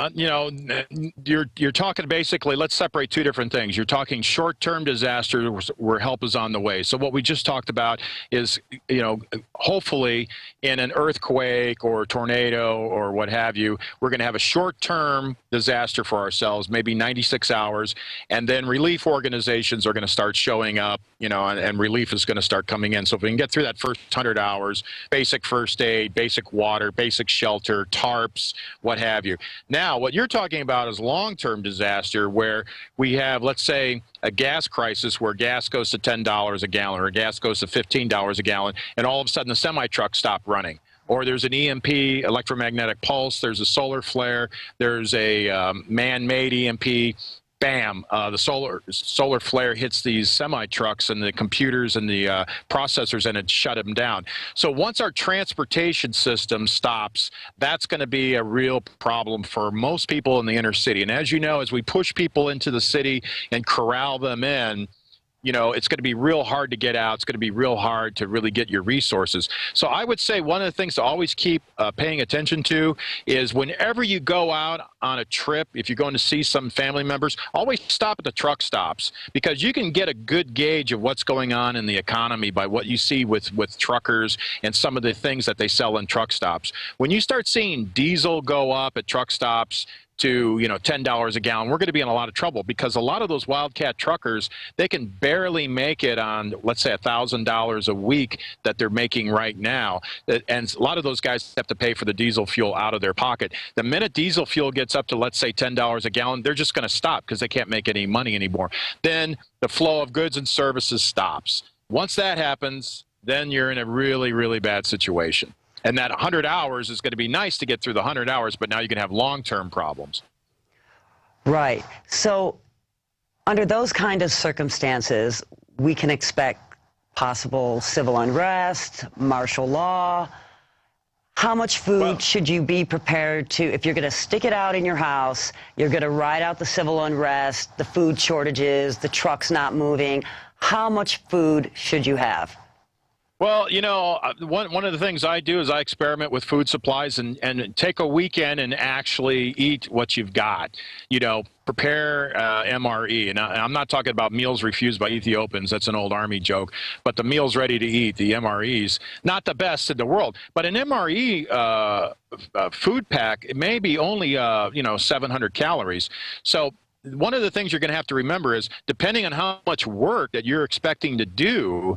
you're talking basically, let's separate 2 different things. You're talking short-term disasters where help is on the way. So what we just talked about is, hopefully in an earthquake or tornado or what have you, we're going to have a short-term disaster for ourselves, maybe 96 hours, and then relief organizations are going to start showing up, and relief is going to start coming in. So if we can get through that first 100 hours, basic first aid, basic water, basic shelter, tarps, what have you. Now, what you're talking about is long-term disaster where we have, let's say, a gas crisis where gas goes to $10 a gallon or gas goes to $15 a gallon, and all of a sudden the semi-trucks stop running. Or there's an EMP, electromagnetic pulse, there's a solar flare, there's a man-made EMP. Bam, the solar flare hits these semi-trucks and the computers and the processors, and it shut them down. So once our transportation system stops, that's going to be a real problem for most people in the inner city. And as you know, as we push people into the city and corral them in, it's going to be real hard to get out. It's going to be real hard to really get your resources. So I would say one of the things to always keep paying attention to is whenever you go out on a trip, if you're going to see some family members, always stop at the truck stops, because you can get a good gauge of what's going on in the economy by what you see with truckers and some of the things that they sell in truck stops. When you start seeing diesel go up at truck stops to $10 a gallon, we're going to be in a lot of trouble, because a lot of those wildcat truckers, they can barely make it on, let's say, $1,000 a week that they're making right now, and a lot of those guys have to pay for the diesel fuel out of their pocket. The minute diesel fuel gets up to, let's say, $10 a gallon, they're just going to stop because they can't make any money anymore. Then the flow of goods and services stops. Once that happens, then you're in a really, really bad situation. And that 100 hours is going to be nice to get through the 100 hours, but now you can have long-term problems. Right. So under those kind of circumstances, we can expect possible civil unrest, martial law. How much food should you be prepared to, if you're going to stick it out in your house, you're going to ride out the civil unrest, the food shortages, the trucks not moving, how much food should you have? Well, you know, one of the things I do is I experiment with food supplies and take a weekend and actually eat what you've got. You know, prepare MRE. And I'm not talking about meals refused by Ethiopians. That's an old army joke. But the meals ready to eat, the MREs, not the best in the world. But an MRE food pack, it may be only, 700 calories. So one of the things you're going to have to remember is, depending on how much work that you're expecting to do,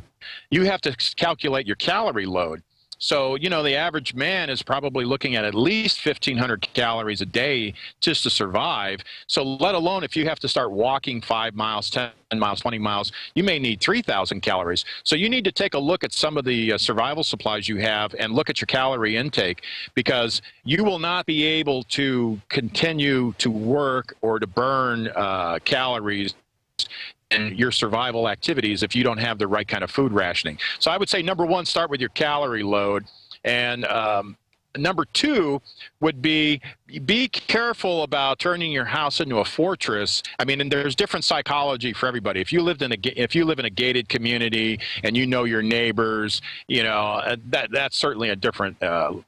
you have to calculate your calorie load. So, you know, the average man is probably looking at least 1,500 calories a day just to survive. So let alone if you have to start walking 5 miles, 10 miles, 20 miles, you may need 3,000 calories. So you need to take a look at some of the survival supplies you have and look at your calorie intake, because you will not be able to continue to work or to burn calories in your survival activities if you don't have the right kind of food rationing. So I would say, number one, start with your calorie load. And number two would be careful about turning your house into a fortress. I mean, and there's different psychology for everybody. If you live in a gated community and you know your neighbors, you know, that's certainly a different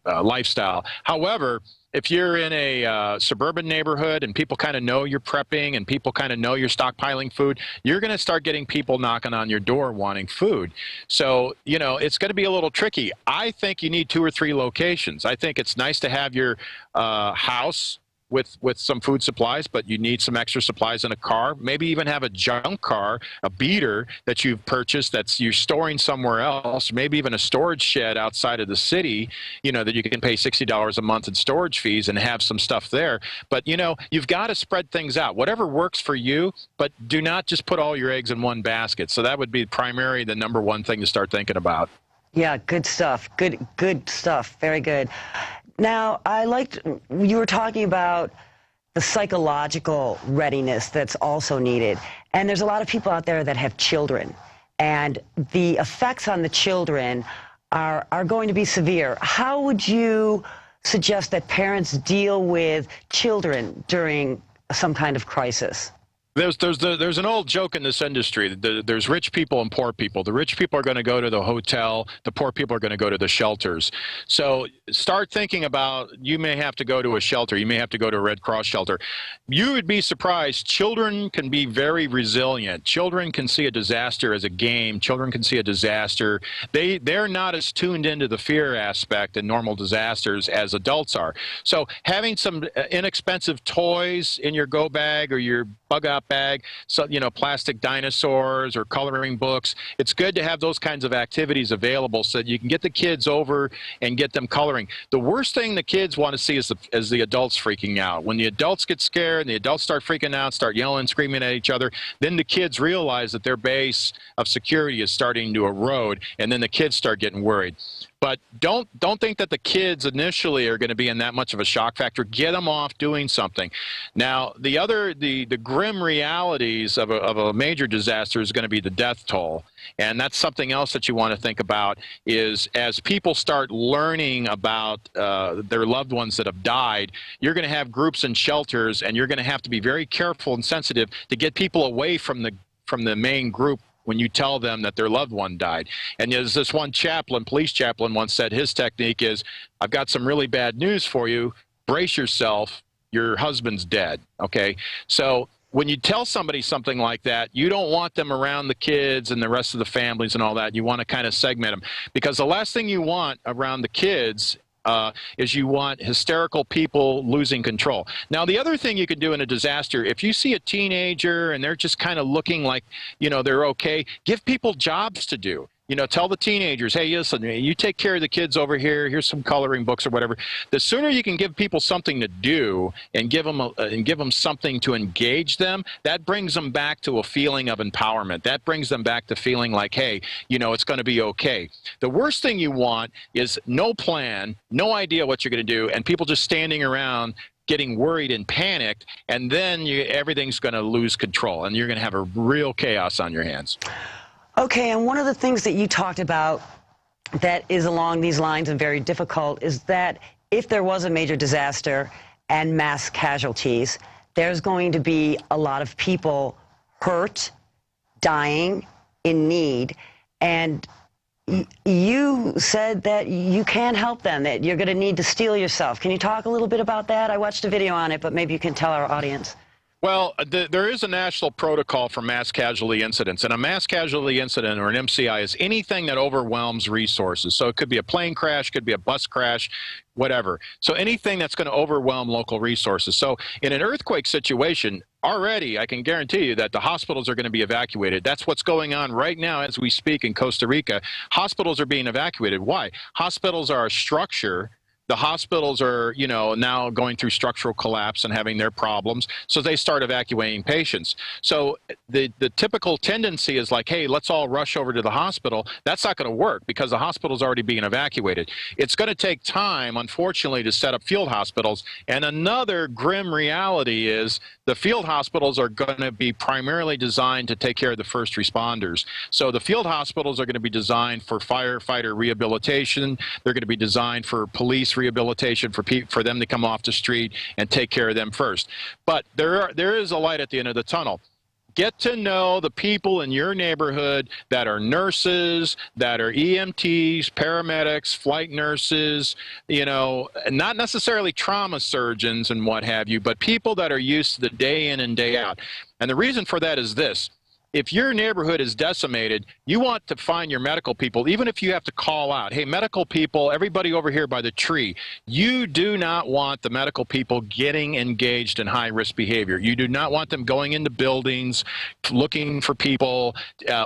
lifestyle. However, if you're in a suburban neighborhood and people kind of know you're prepping and people kind of know you're stockpiling food, you're going to start getting people knocking on your door wanting food. So, you know, it's going to be a little tricky. I think you need 2 or 3 locations. I think it's nice to have your house with some food supplies, but you need some extra supplies in a car. Maybe even have a junk car, a beater that you've purchased that's you're storing somewhere else. Maybe even a storage shed outside of the city, you know, that you can pay $60 a month in storage fees and have some stuff there. But, you know, you've got to spread things out. Whatever works for you, but do not just put all your eggs in one basket. So that would be primarily the number one thing to start thinking about. Yeah, good stuff. Good stuff. Very good. Now, I liked, you were talking about the psychological readiness that's also needed. And there's a lot of people out there that have children, and the effects on the children are going to be severe. How would you suggest that parents deal with children during some kind of crisis? There's an old joke in this industry. There's rich people and poor people. The rich people are going to go to the hotel. The poor people are going to go to the shelters. So start thinking about, you may have to go to a shelter. You may have to go to a Red Cross shelter. You would be surprised. Children can be very resilient. Children can see a disaster as a game. Children can see a disaster. They're not as tuned into the fear aspect in normal disasters as adults are. So having some inexpensive toys in your go bag or your bug out bag, so, you know, plastic dinosaurs or coloring books. It's good to have those kinds of activities available so that you can get the kids over and get them coloring. The worst thing the kids want to see is the adults freaking out. When the adults get scared and the adults start freaking out, start yelling, screaming at each other, then the kids realize that their base of security is starting to erode, and then the kids start getting worried. But don't think that the kids initially are going to be in that much of a shock factor. Get them off doing something. Now, the grim realities of a major disaster is going to be the death toll. And that's something else that you want to think about, is as people start learning about their loved ones that have died, you're going to have groups and shelters, and you're going to have to be very careful and sensitive to get people away from the main group when you tell them that their loved one died. And there's this one police chaplain once said his technique is, I've got some really bad news for you. Brace yourself. Your husband's dead. Okay. So when you tell somebody something like that, you don't want them around the kids and the rest of the families and all that. You want to kind of segment them, because the last thing you want around the kids is you want hysterical people losing control. Now, the other thing you can do in a disaster, if you see a teenager and they're just kind of looking like, you know, they're okay, give people jobs to do. You know, tell the teenagers, hey, listen, you take care of the kids over here. Here's some coloring books or whatever. The sooner you can give people something to do and give them something to engage them, that brings them back to a feeling of empowerment. That brings them back to feeling like, hey, you know, it's going to be okay. The worst thing you want is no plan, no idea what you're going to do, and people just standing around getting worried and panicked, and then everything's going to lose control, and you're going to have a real chaos on your hands. Okay, and one of the things that you talked about that is along these lines and very difficult is that if there was a major disaster and mass casualties, there's going to be a lot of people hurt, dying, in need, and you said that you can't help them, that you're going to need to steel yourself. Can you talk a little bit about that? I watched a video on it, but maybe you can tell our audience. Well, there is a national protocol for mass casualty incidents, and a mass casualty incident, or an MCI, is anything that overwhelms resources. So it could be a plane crash, could be a bus crash, whatever. So anything that's going to overwhelm local resources. So in an earthquake situation, already I can guarantee you that the hospitals are going to be evacuated. That's what's going on right now as we speak in Costa Rica. Hospitals are being evacuated. Why? Hospitals are a structure. The hospitals are, you know, now going through structural collapse and having their problems, so they start evacuating patients. So the typical tendency is like, hey, let's all rush over to the hospital. That's not going to work because the hospital's already being evacuated. It's going to take time, unfortunately, to set up field hospitals. And another grim reality is the field hospitals are going to be primarily designed to take care of the first responders. So the field hospitals are going to be designed for firefighter rehabilitation. They're going to be designed for police rehabilitation, for them to come off the street and take care of them first. But there is a light at the end of the tunnel. Get to know the people in your neighborhood that are nurses, that are EMTs, paramedics, flight nurses, you know, not necessarily trauma surgeons and what have you, but people that are used to the day in and day out. And the reason for that is this. If your neighborhood is decimated, you want to find your medical people, even if you have to call out, hey, medical people, everybody over here by the tree. You do not want the medical people getting engaged in high-risk behavior. You do not want them going into buildings, looking for people,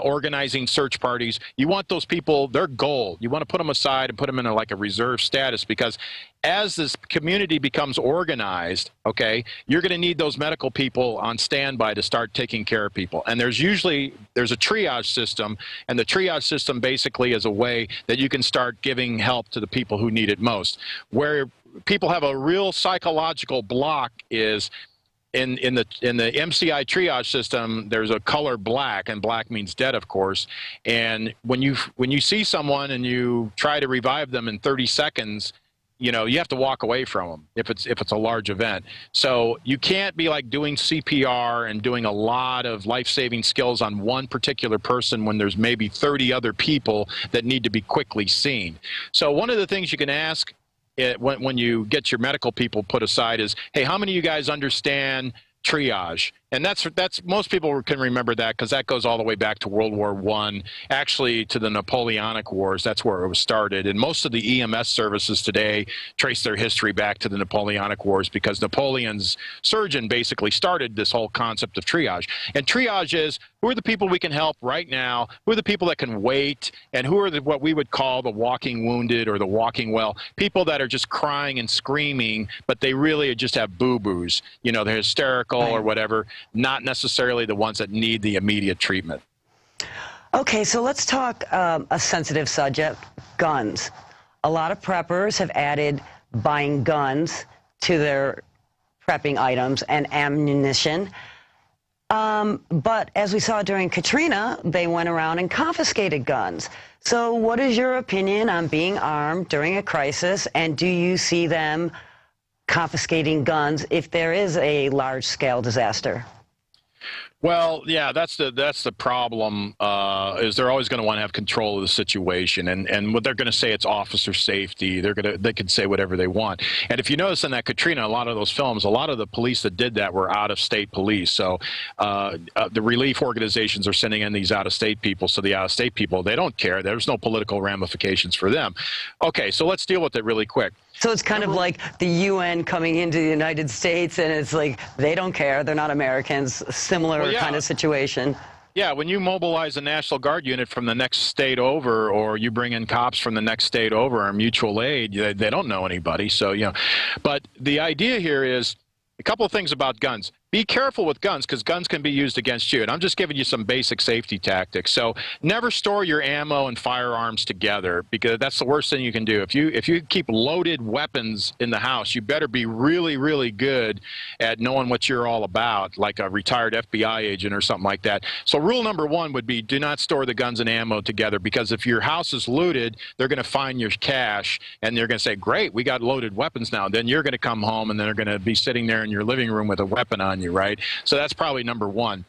organizing search parties. You want those people, their goal. You want to put them aside and put them in like a reserve status, because as this community becomes organized, okay, you're going to need those medical people on standby to start taking care of people. And there's a triage system, and the triage system basically is a way that you can start giving help to the people who need it most. Where people have a real psychological block is in the MCI triage system. There's a color black, and black means dead, of course. And when you see someone and you try to revive them in 30 seconds, you know, you have to walk away from them if it's a large event. So you can't be like doing CPR and doing a lot of life-saving skills on one particular person when there's maybe 30 other people that need to be quickly seen. So one of the things you can ask when you get your medical people put aside is, hey, how many of you guys understand triage? And that's most people can remember that because that goes all the way back to World War I, actually to the Napoleonic Wars. That's where it was started. And most of the EMS services today trace their history back to the Napoleonic Wars, because Napoleon's surgeon basically started this whole concept of triage. And triage is, who are the people we can help right now? Who are the people that can wait? And who are what we would call the walking wounded or the walking well? People that are just crying and screaming, but they really just have boo-boos. You know, they're hysterical or whatever. Not necessarily the ones that need the immediate treatment. Okay, so let's talk a sensitive subject, guns. A lot of preppers have added buying guns to their prepping items and ammunition. But as we saw during Katrina, they went around and confiscated guns. So what is your opinion on being armed during a crisis, and do you see them confiscating guns if there is a large-scale disaster? Well, yeah, that's the problem, is they're always going to want to have control of the situation, and what they're going to say, it's officer safety. They can say whatever they want. And if you notice in that Katrina, a lot of those films, a lot of the police that did that were out-of-state police. So the relief organizations are sending in these out-of-state people. So the out-of-state people, they don't care. There's no political ramifications for them. Okay, so let's deal with it really quick. So it's kind of like the UN coming into the United States, and it's like they don't care. They're not Americans. Similar kind of situation. Yeah, when you mobilize a National Guard unit from the next state over, or you bring in cops from the next state over, or mutual aid, they don't know anybody. So, you know, but the idea here is a couple of things about guns. Be careful with guns, because guns can be used against you. And I'm just giving you some basic safety tactics. So never store your ammo and firearms together, because that's the worst thing you can do. If you keep loaded weapons in the house, you better be really, really good at knowing what you're all about, like a retired FBI agent or something like that. So rule number one would be, do not store the guns and ammo together, because if your house is looted, they're going to find your cache, and they're going to say, great, we got loaded weapons now. Then you're going to come home, and they're going to be sitting there in your living room with a weapon on you, right? So that's probably number one.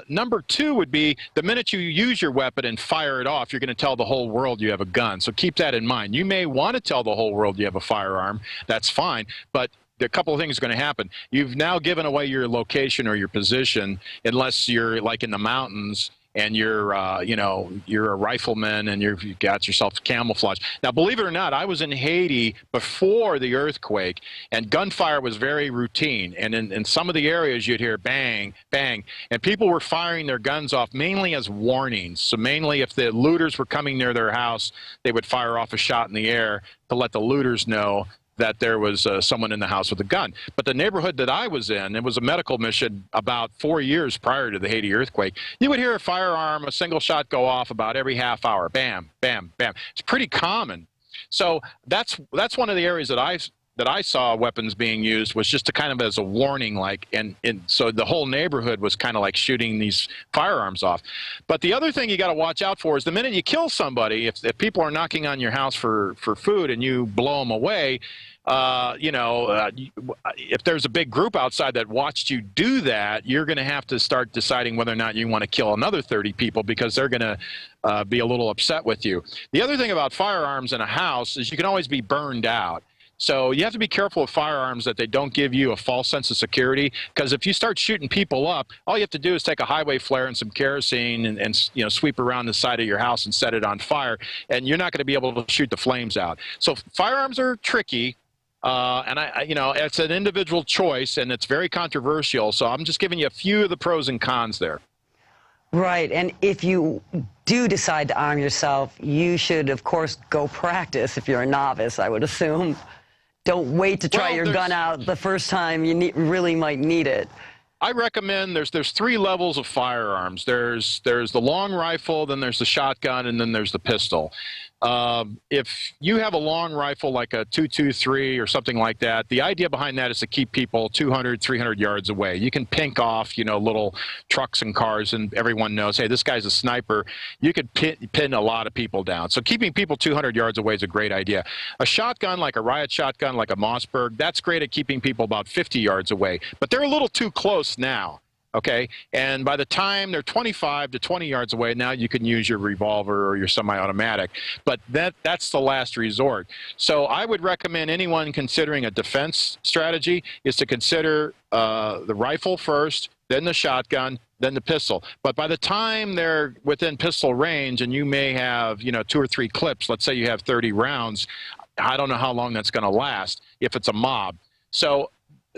Number two would be, the minute you use your weapon and fire it off, you're going to tell the whole world you have a gun. So keep that in mind. You may want to tell the whole world you have a firearm. That's fine. But a couple of things are going to happen. You've now given away your location or your position, unless you're like in the mountains and you're, you know, you're a rifleman and you've got yourself camouflage. Now, believe it or not, I was in Haiti before the earthquake, and gunfire was very routine. And in some of the areas, you'd hear bang, bang, and people were firing their guns off mainly as warnings. So mainly if the looters were coming near their house, they would fire off a shot in the air to let the looters know that there was someone in the house with a gun. But the neighborhood that I was in, it was a medical mission about 4 years prior to the Haiti earthquake, you would hear a firearm, a single shot go off about every half hour. Bam, bam, bam. It's pretty common. So that's one of the areas that I saw weapons being used, was just to kind of as a warning, like, and so the whole neighborhood was kind of like shooting these firearms off. But the other thing you got to watch out for is the minute you kill somebody, if people are knocking on your house for food and you blow them away, you know, if there's a big group outside that watched you do that, you're going to have to start deciding whether or not you want to kill another 30 people, because they're going to be a little upset with you. The other thing about firearms in a house is you can always be burned out. So you have to be careful with firearms that they don't give you a false sense of security, because if you start shooting people up, all you have to do is take a highway flare and some kerosene and you know, sweep around the side of your house and set it on fire, and you're not going to be able to shoot the flames out. So firearms are tricky. And you know, it's an individual choice, and it's very controversial. So I'm just giving you a few of the pros and cons there. Right, and if you do decide to arm yourself, you should, of course, go practice if you're a novice, I would assume. Don't wait to try your gun out the first time you really might need it. I recommend there's three levels of firearms. There's the long rifle, then there's the shotgun, and then there's the pistol. If you have a long rifle like a .223 or something like that, the idea behind that is to keep people 200, 300 yards away. You can pink off, you know, little trucks and cars, and everyone knows, hey, this guy's a sniper. You could pin a lot of people down. So keeping people 200 yards away is a great idea. A shotgun, like a riot shotgun, like a Mossberg, that's great at keeping people about 50 yards away. But they're a little too close now. Okay, and by the time they're 25 to 20 yards away, now you can use your revolver or your semi-automatic. But that's the last resort. So I would recommend anyone considering a defense strategy is to consider the rifle first, then the shotgun, then the pistol. But by the time they're within pistol range, and you may have, you know, 2 or 3 clips, let's say you have 30 rounds, I don't know how long that's going to last if it's a mob. So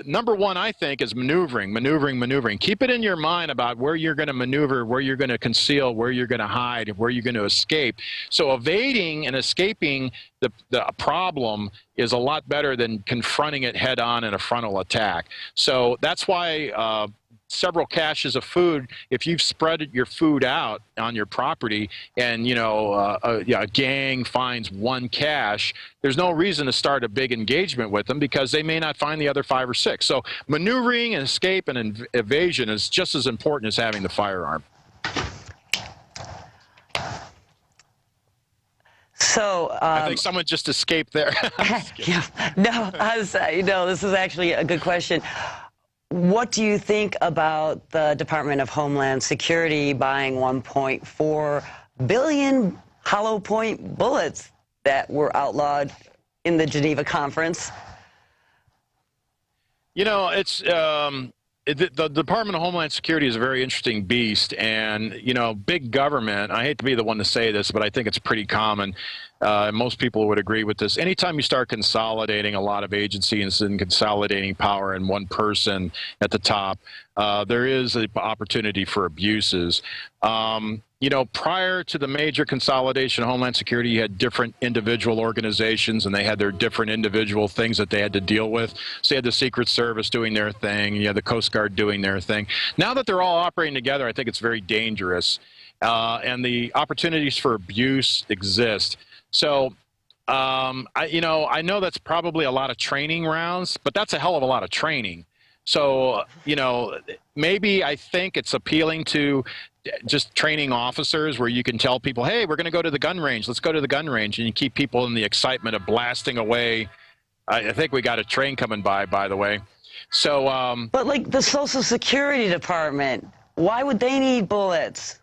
number one, I think, is maneuvering. Keep it in your mind about where you're going to maneuver, where you're going to conceal, where you're going to hide, where you're going to escape. So evading and escaping the problem is a lot better than confronting it head on in a frontal attack. So that's why several caches of food, if you've spread your food out on your property and, you know, a gang finds one cache, there's no reason to start a big engagement with them, because they may not find the other 5 or 6. So maneuvering and escape and evasion is just as important as having the firearm. So I think someone just escaped there. Yeah, no, you know, this is actually a good question. What do you think about the Department of Homeland Security buying 1.4 billion hollow point bullets that were outlawed in the Geneva Conference? You know, it's the Department of Homeland Security is a very interesting beast, and big government. I hate to be the one to say this, but I think it's pretty common. Most people would agree with this. Anytime you start consolidating a lot of agencies and consolidating power in one person at the top, there is an opportunity for abuses. Prior to the major consolidation of Homeland Security, you had different individual organizations, and they had their different individual things that they had to deal with. So you had the Secret Service doing their thing, you had the Coast Guard doing their thing. Now that they're all operating together, I think it's very dangerous, and the opportunities for abuse exist. So, I know that's probably a lot of training rounds, but that's a hell of a lot of training. So, maybe I think it's appealing to just training officers where you can tell people, hey, we're going to go to the gun range. Let's go to the gun range. And you keep people in the excitement of blasting away. I think we got a train coming by the way. So, but like the Social Security Department, why would they need bullets?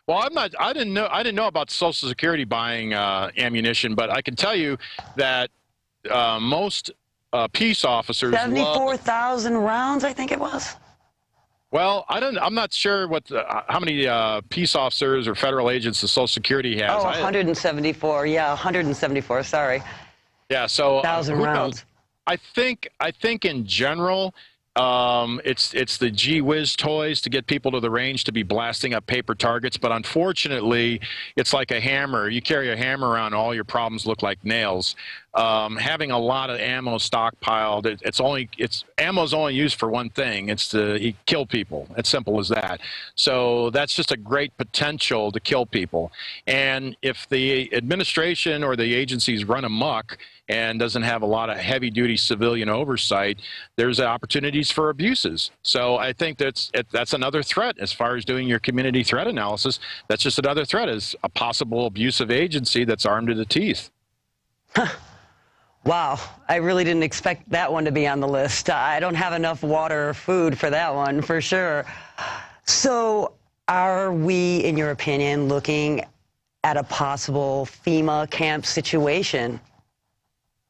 Well, I didn't know about Social Security buying ammunition, but I can tell you that most peace officers 74,000 rounds, I think it was. Well, I'm not sure how many peace officers or federal agents the Social Security has. Oh, 174. Yeah, 174. Sorry. Yeah, so 1,000 rounds. I think in general, it's the gee whiz toys to get people to the range to be blasting up paper targets. But unfortunately, it's like a hammer. You carry a hammer around, all your problems look like nails. Having a lot of ammo stockpiled, ammo's only used for one thing. It's to kill people. It's simple as that. So that's just a great potential to kill people. And if the administration or the agencies run amok and doesn't have a lot of heavy-duty civilian oversight, there's opportunities for abuses. So I think that's another threat as far as doing your community threat analysis. That's just another threat, is a possible abusive agency that's armed to the teeth. Wow, I really didn't expect that one to be on the list. I don't have enough water or food for that one, for sure. So are we, in your opinion, looking at a possible FEMA camp situation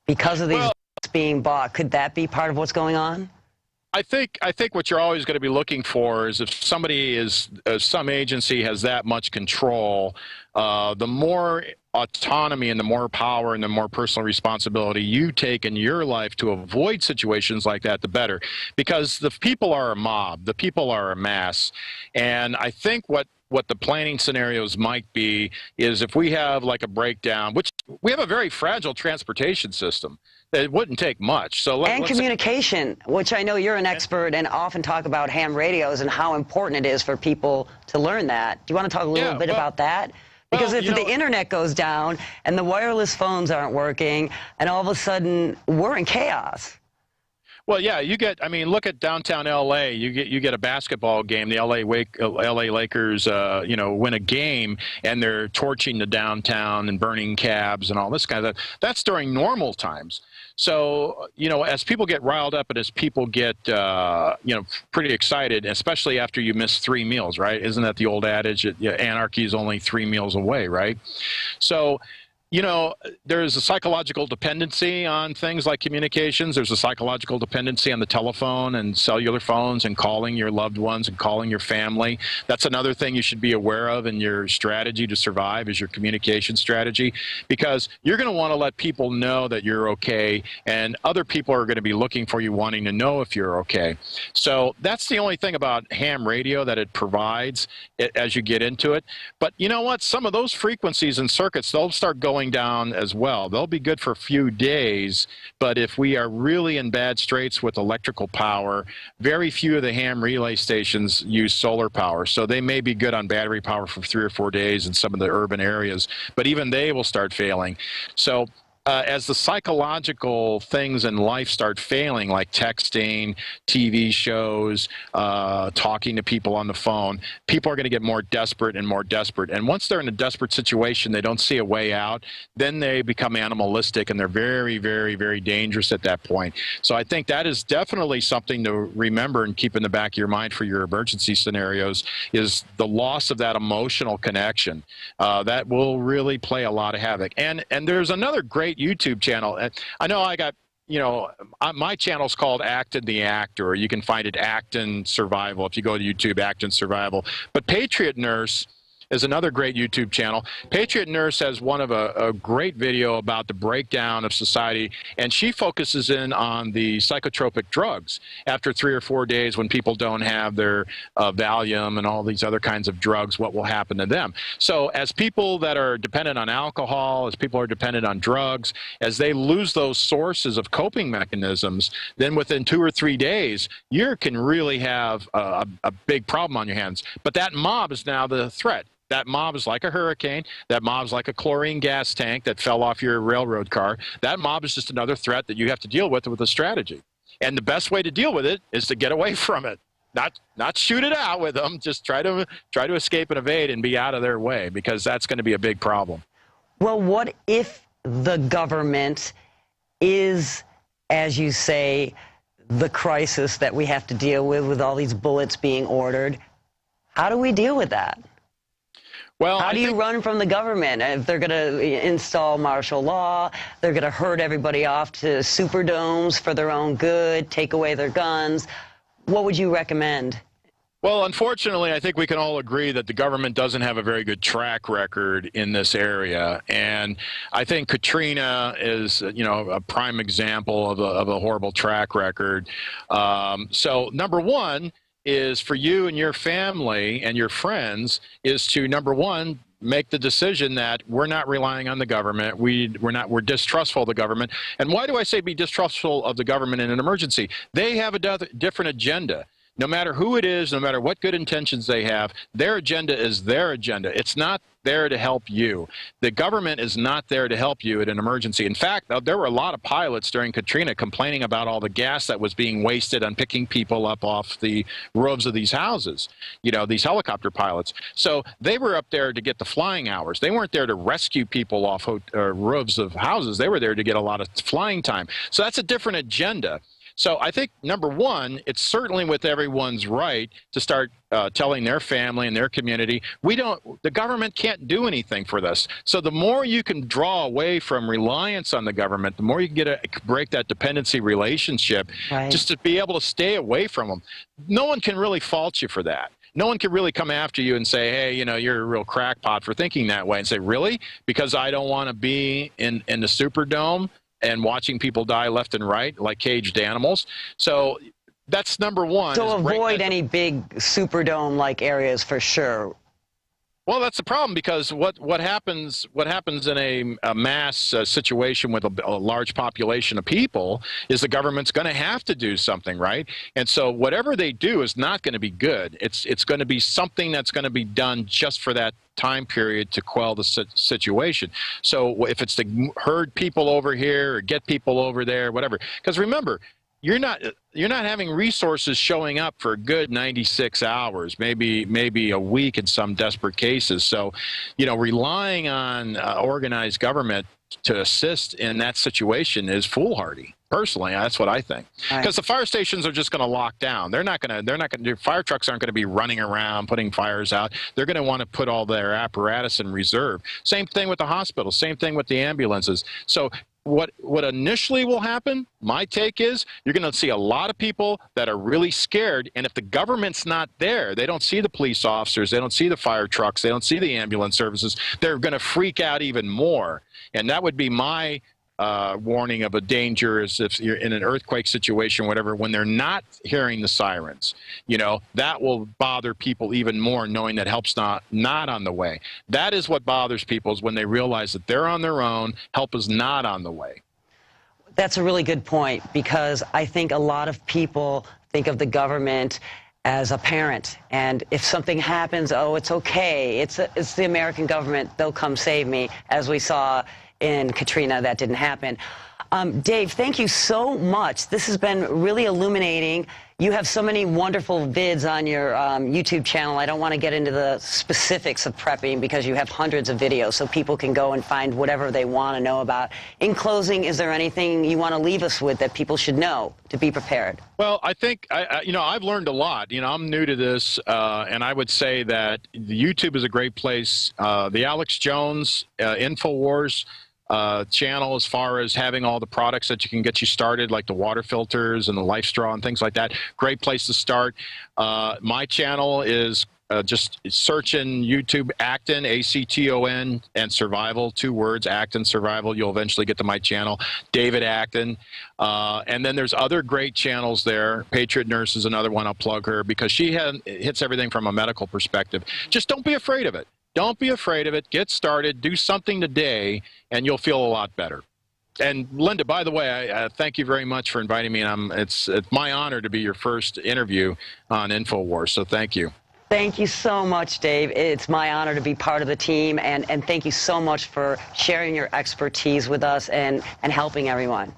because of these being bought? Could that be part of what's going on? I think what you're always going to be looking for is if some agency has that much control, the more autonomy and the more power and the more personal responsibility you take in your life to avoid situations like that, the better. Because the people are a mob, the people are a mass. And I think what the planning scenarios might be is if we have like a breakdown, which we have a very fragile transportation system. It wouldn't take much. And communication, which I know you're an expert and often talk about ham radios and how important it is for people to learn that. Do you want to talk a little bit about that? Because if the internet goes down and the wireless phones aren't working and all of a sudden we're in chaos. Well, yeah, look at downtown L.A. You get a basketball game. The L.A. Lakers, win a game, and they're torching the downtown and burning cabs and all this kind of stuff. That's during normal times. So, as people get riled up and as people get, pretty excited, especially after you miss 3 meals, right? Isn't that the old adage? Anarchy is only 3 meals away, right? So, there's a psychological dependency on things like communications. There's a psychological dependency on the telephone and cellular phones and calling your loved ones and calling your family. That's another thing you should be aware of in your strategy to survive, is your communication strategy, because you're going to want to let people know that you're okay, and other people are going to be looking for you, wanting to know if you're okay. So that's the only thing about ham radio that it provides as you get into it. But you know what? Some of those frequencies and circuits, they'll start going down as well. They'll be good for a few days, but if we are really in bad straits with electrical power, very few of the ham relay stations use solar power, so they may be good on battery power for 3 or 4 days in some of the urban areas, but even they will start failing. So as the psychological things in life start failing, like texting, TV shows, talking to people on the phone, people are going to get more desperate and more desperate. And once they're in a desperate situation, they don't see a way out, then they become animalistic, and they're very, very, very dangerous at that point. So I think that is definitely something to remember and keep in the back of your mind for your emergency scenarios, is the loss of that emotional connection. That will really play a lot of havoc. And there's another great YouTube channel. I know I got you know, my channel's called Acton the Actor. You can find it Acton Survival if you go to YouTube, Acton Survival. But Patriot Nurse is another great YouTube channel. Patriot Nurse has one of a great video about the breakdown of society, and she focuses in on the psychotropic drugs after 3 or 4 days when people don't have their Valium and all these other kinds of drugs, what will happen to them. So as people that are dependent on alcohol, as people are dependent on drugs, as they lose those sources of coping mechanisms, then within 2 or 3 days, you can really have a big problem on your hands. But that mob is now the threat. That mob is like a hurricane. That mob is like a chlorine gas tank that fell off your railroad car. That mob is just another threat that you have to deal with a strategy. And the best way to deal with it is to get away from it. Not shoot it out with them. Just try to escape and evade and be out of their way, because that's going to be a big problem. Well, what if the government is, as you say, the crisis that we have to deal with all these bullets being ordered? How do we deal with that? Well, how do you run from the government? If they're going to install martial law, they're going to herd everybody off to superdomes for their own good, take away their guns. What would you recommend? Well, unfortunately, I think we can all agree that the government doesn't have a very good track record in this area. And I think Katrina is, you know, a prime example of a horrible track record. So number one is for you and your family and your friends is to, number one, make the decision that we're not relying on the government. We're distrustful of the government. And why do I say be distrustful of the government in an emergency? They have a different agenda. No matter who it is, no matter what good intentions they have, their agenda is their agenda. It's not there to help you. The government is not there to help you at an emergency. In fact, there were a lot of pilots during Katrina complaining about all the gas that was being wasted on picking people up off the roofs of these houses, you know, these helicopter pilots. So they were up there to get the flying hours. They weren't there to rescue people off roofs of houses. They were there to get a lot of flying time. So that's a different agenda. So I think, number one, it's certainly with everyone's right to start telling their family and their community, the government can't do anything for this. So the more you can draw away from reliance on the government, the more you can break that dependency relationship, right, just to be able to stay away from them. No one can really fault you for that. No one can really come after you and say, hey, you know, you're a real crackpot for thinking that way, and say, really? Because I don't want to be in the Superdome and watching people die left and right like caged animals. So that's number one. So avoid any big Superdome-like areas for sure. Well, that's the problem, because what happens in a mass situation with a large population of people is the government's going to have to do something, right? And so whatever they do is not going to be good. It's going to be something that's going to be done just for that time period to quell the situation. So if it's to herd people over here or get people over there, whatever. Because remember, you're not having resources showing up for a good 96 hours, maybe a week in some desperate cases. So, you know, relying on organized government to assist in that situation is foolhardy. Personally, that's what I think. Because the fire stations are just going to lock down. They're not going to do. Fire trucks aren't going to be running around putting fires out. They're going to want to put all their apparatus in reserve. Same thing with the hospitals. Same thing with the ambulances. So what initially will happen, my take is, you're going to see a lot of people that are really scared, and if the government's not there, they don't see the police officers, they don't see the fire trucks, they don't see the ambulance services, they're going to freak out even more. And that would be my warning of a danger, is if you're in an earthquake situation, whatever, when they're not hearing the sirens, you know, that will bother people even more, knowing that help's not on the way. That is what bothers people, is when they realize that they're on their own, help is not on the way. That's a really good point, because I think a lot of people think of the government as a parent, and if something happens, oh, it's okay, it's the American government, they'll come save me, as we saw in Katrina. That didn't happen. Dave, thank you so much. This has been really illuminating. You have so many wonderful vids on your YouTube channel. I don't want to get into the specifics of prepping, because you have hundreds of videos, so people can go and find whatever they want to know about. In closing, is there anything you want to leave us with that people should know to be prepared? Well, I think, you know, I've learned a lot. You know, I'm new to this, and I would say that YouTube is a great place. The Alex Jones, InfoWars, channel as far as having all the products that can get you started, like the water filters and the Life Straw and things like that. Great place to start. My channel is just search in YouTube Acton, A-C-T-O-N, and Survival, 2 words, Acton Survival. You'll eventually get to my channel, David Acton. And then there's other great channels there. Patriot Nurse is another one. I'll plug her because she hits everything from a medical perspective. Just don't be afraid of it. Don't be afraid of it. Get started. Do something today, and you'll feel a lot better. And Linda, by the way, I thank you very much for inviting me. And it's my honor to be your first interview on InfoWars, so thank you. Thank you so much, Dave. It's my honor to be part of the team, and thank you so much for sharing your expertise with us and helping everyone.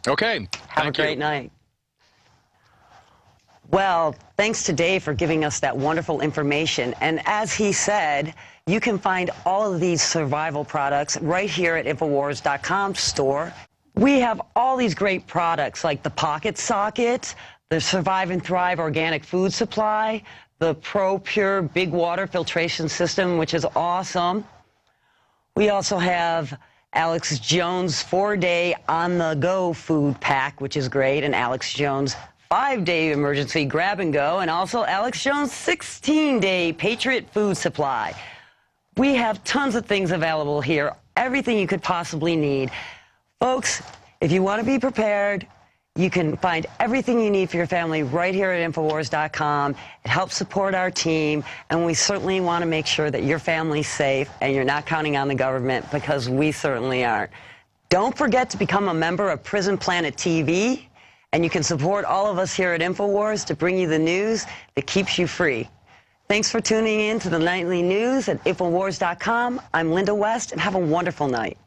Okay. Have a great night. Well, thanks to Dave for giving us that wonderful information. And as he said, you can find all of these survival products right here at InfoWars.com store. We have all these great products like the Pocket Socket, the Survive and Thrive Organic Food Supply, the Pro Pure Big Water Filtration System, which is awesome. We also have Alex Jones 4-day on-the-go food pack, which is great, and Alex Jones 5-day emergency grab and go, and also Alex Jones 16-day Patriot food supply. We have tons of things available here, everything you could possibly need. Folks, if you want to be prepared, you can find everything you need for your family right here at InfoWars.com. It helps support our team, and we certainly want to make sure that your family's safe and you're not counting on the government, because we certainly aren't. Don't forget to become a member of Prison Planet TV, and you can support all of us here at InfoWars to bring you the news that keeps you free. Thanks for tuning in to the nightly news at InfoWars.com. I'm Linda West, and have a wonderful night.